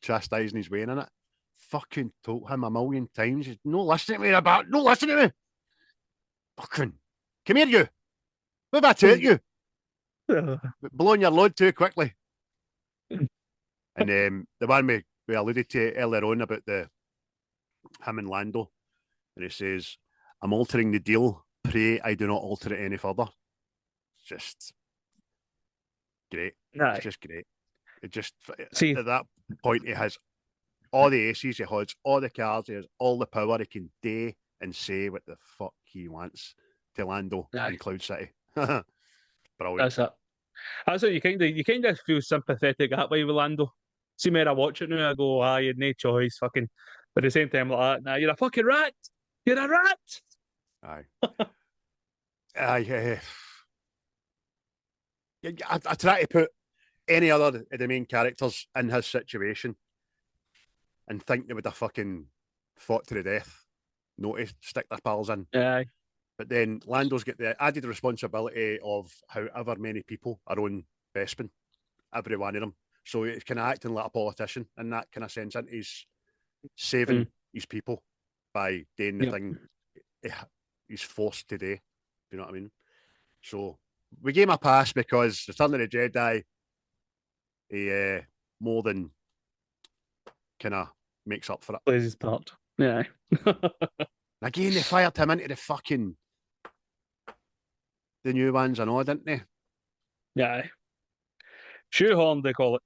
[SPEAKER 1] chastising his way in it. Fucking told him a million times. He's no listening to me about. No listening to me. Fucking come here, you. What have I told you? Blowing your load too quickly. And the one we alluded to earlier on about him and Lando, and he says, "I'm altering the deal. Pray I do not alter it any further." Just great.
[SPEAKER 4] Aye.
[SPEAKER 1] It's just great. It just
[SPEAKER 4] See,
[SPEAKER 1] at that point he has all the aces, he has all the cards, he has all the power. He can do and say what the fuck he wants to Lando
[SPEAKER 4] Aye.
[SPEAKER 1] in Cloud City. Brilliant.
[SPEAKER 4] that's it. That's it. You kind of feel sympathetic that way with Lando. See, when I watch it now, I go, you had no choice, fucking. But at the same time, like that, nah, you're a fucking rat. You're a rat.
[SPEAKER 1] Aye. Aye. I try to put any other of the main characters in his situation and think they would have fucking fought to the death, not to stick their pals in.
[SPEAKER 4] Aye.
[SPEAKER 1] But then Lando's got the added responsibility of however many people are on Bespin, every one of them. So he's kind of acting like a politician in that kind of sense, and he's saving his people by doing the thing he's forced to do. You know what I mean? So we gave him a pass because Return of the Jedi, he more than kind of makes up for it.
[SPEAKER 4] Plays his part. Yeah.
[SPEAKER 1] Again, they fired him into the new ones and all, didn't they?
[SPEAKER 4] Yeah. Shoehorn, they call it.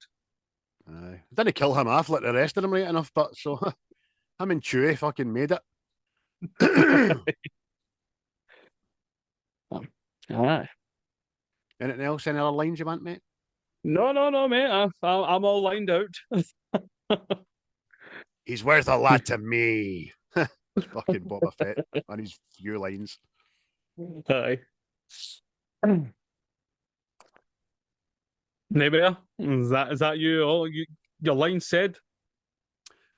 [SPEAKER 1] Aye. Didn't kill him off like the rest of them right enough, but so him and Chewie fucking made it.
[SPEAKER 4] Aye.
[SPEAKER 1] Anything else? Any other lines you want, mate?
[SPEAKER 4] No, mate. I'm all lined out.
[SPEAKER 1] He's worth a lot to me. Fucking Boba Fett on his few lines.
[SPEAKER 4] Aye. Neighbour, is that you? All your line said?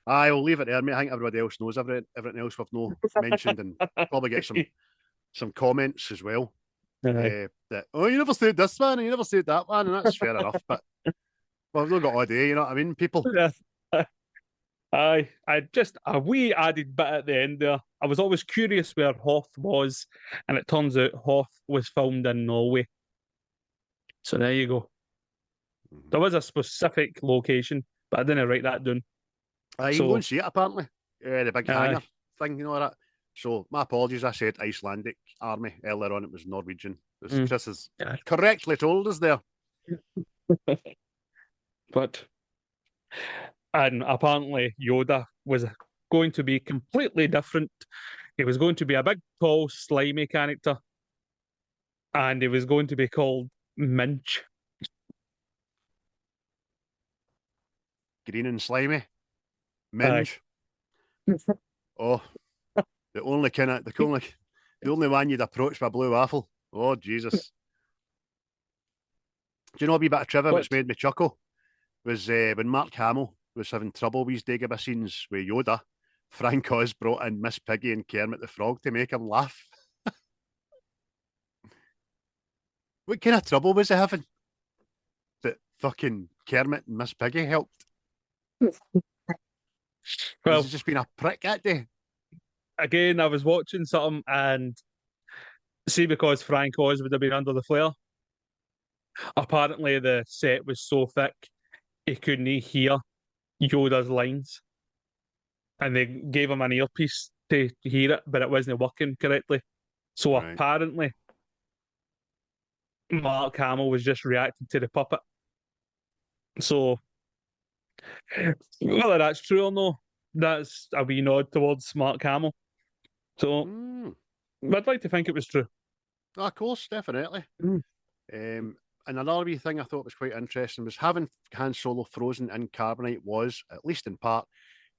[SPEAKER 1] Aye, we'll leave it there, mate. I think everybody else knows everything else we've no mentioned, and probably get some comments as well. That you never said this one, and you never said that one, and that's fair enough. But we've not got all day, you know what I mean, people.
[SPEAKER 4] Aye, I just a wee added bit at the end there. I was always curious where Hoth was, and it turns out Hoth was filmed in Norway. So there you go. There was a specific location, but I didn't write that down.
[SPEAKER 1] You can go and see it apparently. The big hangar thing, you know that. So my apologies, I said Icelandic army earlier on. It was Norwegian. Chris has correctly told us there.
[SPEAKER 4] But and apparently Yoda was going to be completely different. He was going to be a big, tall, slimy character, and he was going to be called Minch.
[SPEAKER 1] Green and slimy. Minge. Oh, the only one you'd approach by blue waffle. Oh, Jesus. Do you know a wee bit of trivia which made me chuckle? Was when Mark Hamill was having trouble with his Dagobah scenes with Yoda, Frank Oz brought in Miss Piggy and Kermit the Frog to make him laugh. What kind of trouble was he having that fucking Kermit and Miss Piggy helped?
[SPEAKER 4] Well,
[SPEAKER 1] he's just been a prick that day.
[SPEAKER 4] Again, I was watching something and see, because Frank Oz would have been under the flare, apparently the set was so thick he couldn't hear Yoda's lines, and they gave him an earpiece to hear it, but it wasn't working correctly. So apparently Mark Hamill was just reacting to the puppet. So whether that's true or no, that's a wee nod towards Mark Hamill. So I'd like to think it was true.
[SPEAKER 1] Of course, definitely. And another wee thing I thought was quite interesting was having Han Solo frozen in carbonite was, at least in part,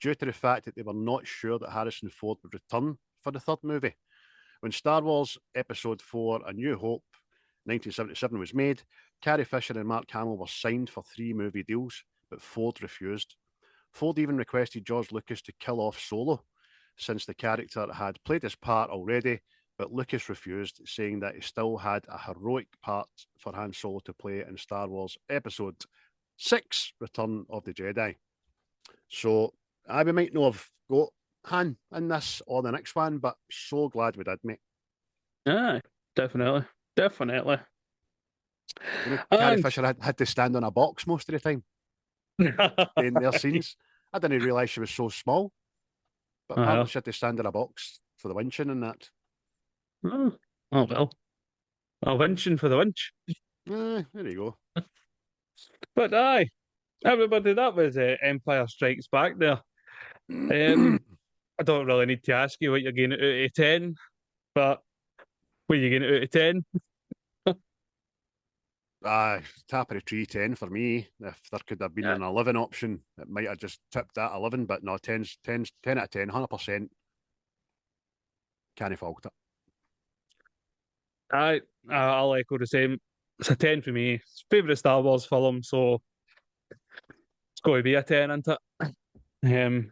[SPEAKER 1] due to the fact that they were not sure that Harrison Ford would return for the third movie. When Star Wars Episode 4 A New Hope 1977 was made, Carrie Fisher and Mark Hamill were signed for 3 movie deals, but Ford refused. Ford even requested George Lucas to kill off Solo, since the character had played his part already, but Lucas refused, saying that he still had a heroic part for Han Solo to play in Star Wars Episode 6, Return of the Jedi. So, we might not have got Han in this or the next one, but so glad we did, mate.
[SPEAKER 4] Aye, definitely.
[SPEAKER 1] You know, Carrie Fisher had to stand on a box most of the time. in their scenes. I didn't realise she was so small. But apparently she had to stand in a box for the winching and that.
[SPEAKER 4] Oh, well. I'll winching for the winch.
[SPEAKER 1] There you go.
[SPEAKER 4] But aye, everybody, that was Empire Strikes Back there. I don't really need to ask you what you're getting out of 10, but what are you getting out of 10?
[SPEAKER 1] Tap of the tree 10 for me. If there could have been an 11 option, it might have just tipped that 11, but no, 10 out of 10, 100%. Can't fault it.
[SPEAKER 4] I'll echo the same. It's a 10 for me. It's favourite Star Wars film, so it's going to be a 10, isn't it?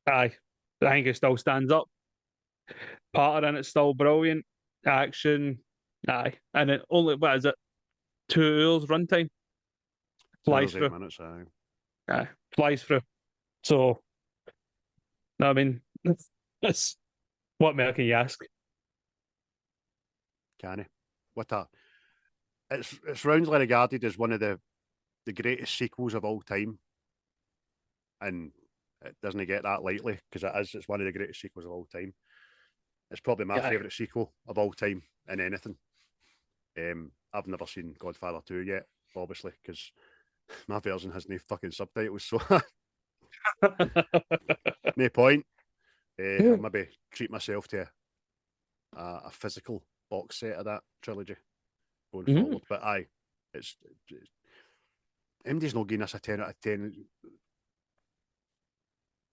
[SPEAKER 4] I think it still stands up. Part of it's still brilliant. Action, and it only, what is it, 2 hours runtime? Flies through.
[SPEAKER 1] 8 minutes,
[SPEAKER 4] Flies through. So, I mean, that's what more can you ask?
[SPEAKER 1] Can he? It's roundly regarded as one of the greatest sequels of all time, and it doesn't get that lightly because it's one of the greatest sequels of all time. It's probably my favourite sequel of all time in anything. I've never seen Godfather 2 yet, obviously, because my version has no fucking subtitles, so no point. I'll maybe treat myself to a physical box set of that trilogy going forward. But it's MD's not giving us a 10 out of 10.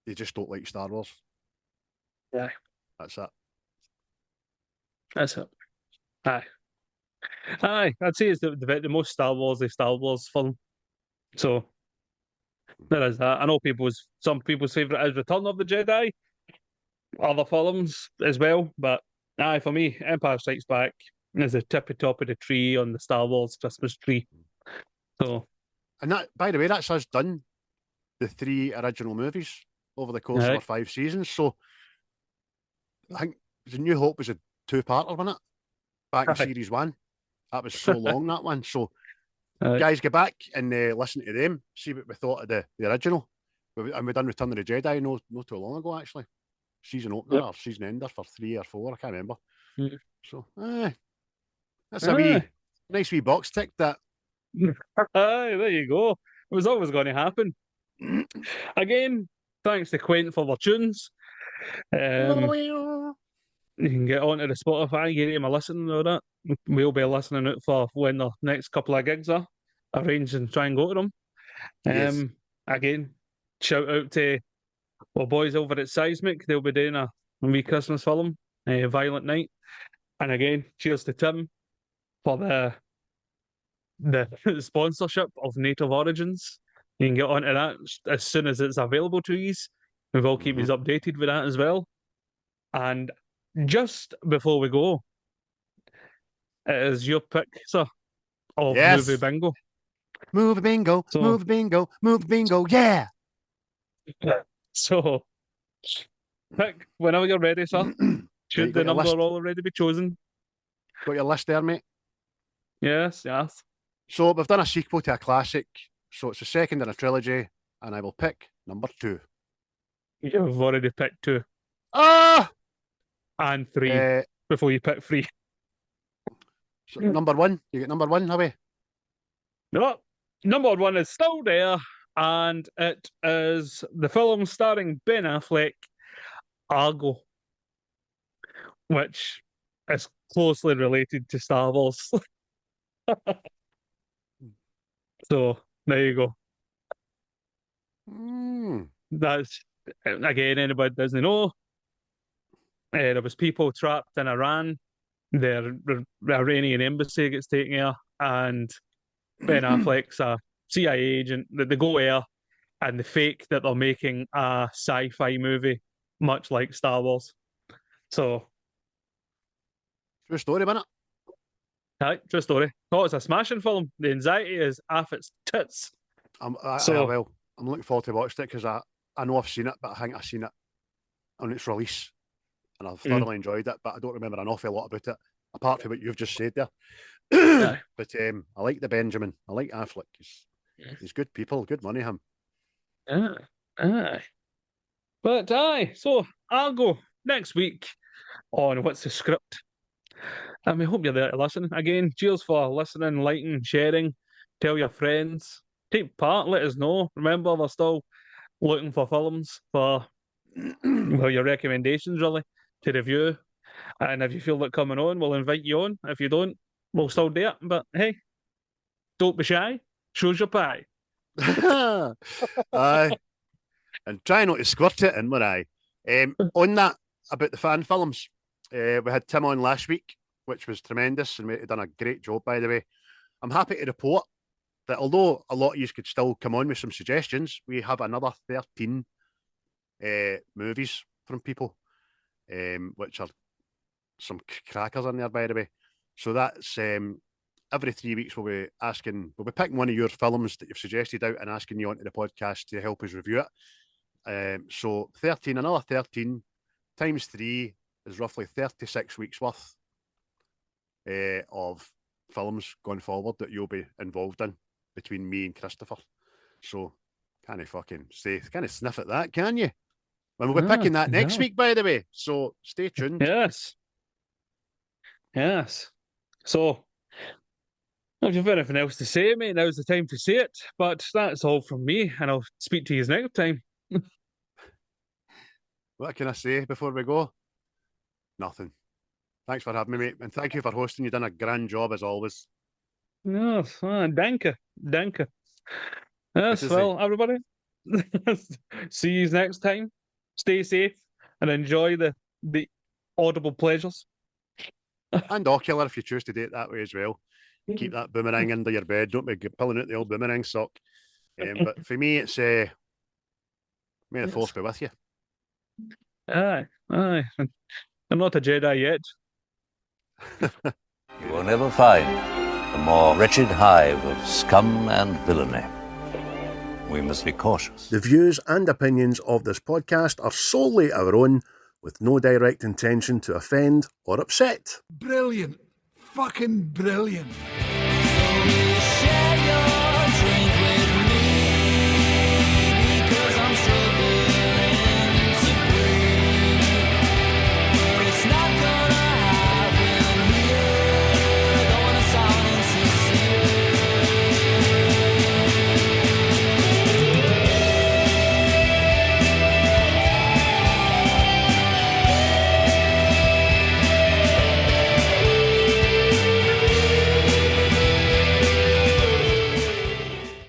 [SPEAKER 1] They just don't like Star Wars.
[SPEAKER 4] Yeah.
[SPEAKER 1] That's it.
[SPEAKER 4] That's it. I'd say it's the most Star Wars film. So there is that. I know some people's favourite is Return of the Jedi, other films as well, but for me, Empire Strikes Back is the tippy top of the tree on the Star Wars Christmas tree. So, and
[SPEAKER 1] that, by the way, that's us done the 3 original movies over the course of our 5 seasons. So I think The New Hope was a 2-parter, wasn't it? Back in series 1. That was so long, that one. So guys, go back and listen to them, see what we thought of the original. And we done Return of the Jedi not too long ago, actually. Season opener or season ender for 3 or 4, I can't remember. So that's a nice wee box tick that.
[SPEAKER 4] There you go. It was always going to happen. Again, thanks to Quint for the tunes. You can get onto the Spotify, give him a listen and all that. We'll be listening out for when the next couple of gigs are. Arrange and try and go to them.
[SPEAKER 1] Yes.
[SPEAKER 4] Again, shout out to our boys over at Seismic. They'll be doing a wee Christmas film, Violent Night. And again, cheers to Tim for the sponsorship of Native Origins. You can get onto that as soon as it's available to you. We will keep you updated with that as well. And just before we go, it is your pick, sir, of Movie Bingo.
[SPEAKER 1] Movie Bingo, Movie Bingo, Movie Bingo, yeah!
[SPEAKER 4] So, pick whenever you're ready, sir. Should the number already be chosen?
[SPEAKER 1] Got your list there, mate?
[SPEAKER 4] Yes.
[SPEAKER 1] So, we've done a sequel to a classic, so it's the second in a trilogy, and I will pick number 2.
[SPEAKER 4] You've already picked 2. And 3 before you pick 3.
[SPEAKER 1] So number 1, you get number 1, have we?
[SPEAKER 4] No, number 1 is still there, and it is the film starring Ben Affleck, Argo, which is closely related to Star Wars. So there you go. That's, again, anybody doesn't know, there was people trapped in Iran. The Iranian embassy gets taken here, and Ben Affleck's a CIA agent. They go there, and they fake that they're making a sci-fi movie, much like Star Wars. So,
[SPEAKER 1] true story, wasn't it?
[SPEAKER 4] Right, true story. Oh, it's a smashing film. The anxiety is off its tits.
[SPEAKER 1] I'm looking forward to watching it because I know I've seen it, but I think I've seen it on its release, and I've thoroughly enjoyed it, but I don't remember an awful lot about it, apart from what you've just said there. But I like the Benjamin. I like Affleck. He's good people, good money, him.
[SPEAKER 4] Aye. But aye, so I'll go next week on What's the Script. And we hope you're there to listen. Again, cheers for listening, liking, sharing. Tell your friends. Take part, let us know. Remember, we're still looking for films for well, your recommendations, really, to review. And if you feel like coming on, we'll invite you on. If you don't, we'll still do it. But hey, don't be shy. Shows your pie.
[SPEAKER 1] Aye. And try not to squirt it in, I. On that, about the fan films, we had Tim on last week, which was tremendous, and he done a great job, by the way. I'm happy to report that although a lot of you could still come on with some suggestions, we have another 13 movies from people, which are some crackers in there, by the way. So that's every 3 weeks we'll be picking one of your films that you've suggested out and asking you onto the podcast to help us review it. So 13, another 13 times 3 is roughly 36 weeks worth of films going forward that you'll be involved in between me and Christopher. So can't sniff at that, can you? And we'll be picking that next week, by the way. So stay tuned.
[SPEAKER 4] Yes. So if you've anything else to say, mate, now's the time to say it. But that's all from me, and I'll speak to you next time.
[SPEAKER 1] What can I say before we go? Nothing. Thanks for having me, mate. And thank you for hosting. You've done a grand job, as always.
[SPEAKER 4] Yes, danke. Yes, well, everybody, see you next time. Stay safe and enjoy the audible pleasures.
[SPEAKER 1] And ocular, if you choose to do it that way as well. Keep that boomerang under your bed. Don't be pulling out the old boomerang sock. But for me, it's may the force be with you.
[SPEAKER 4] Aye. I'm not a Jedi yet.
[SPEAKER 7] You will never find a more wretched hive of scum and villainy. We must be cautious.
[SPEAKER 1] The views and opinions of this podcast are solely our own, with no direct intention to offend or upset.
[SPEAKER 2] Brilliant. Fucking brilliant.
[SPEAKER 8] So share your dreams.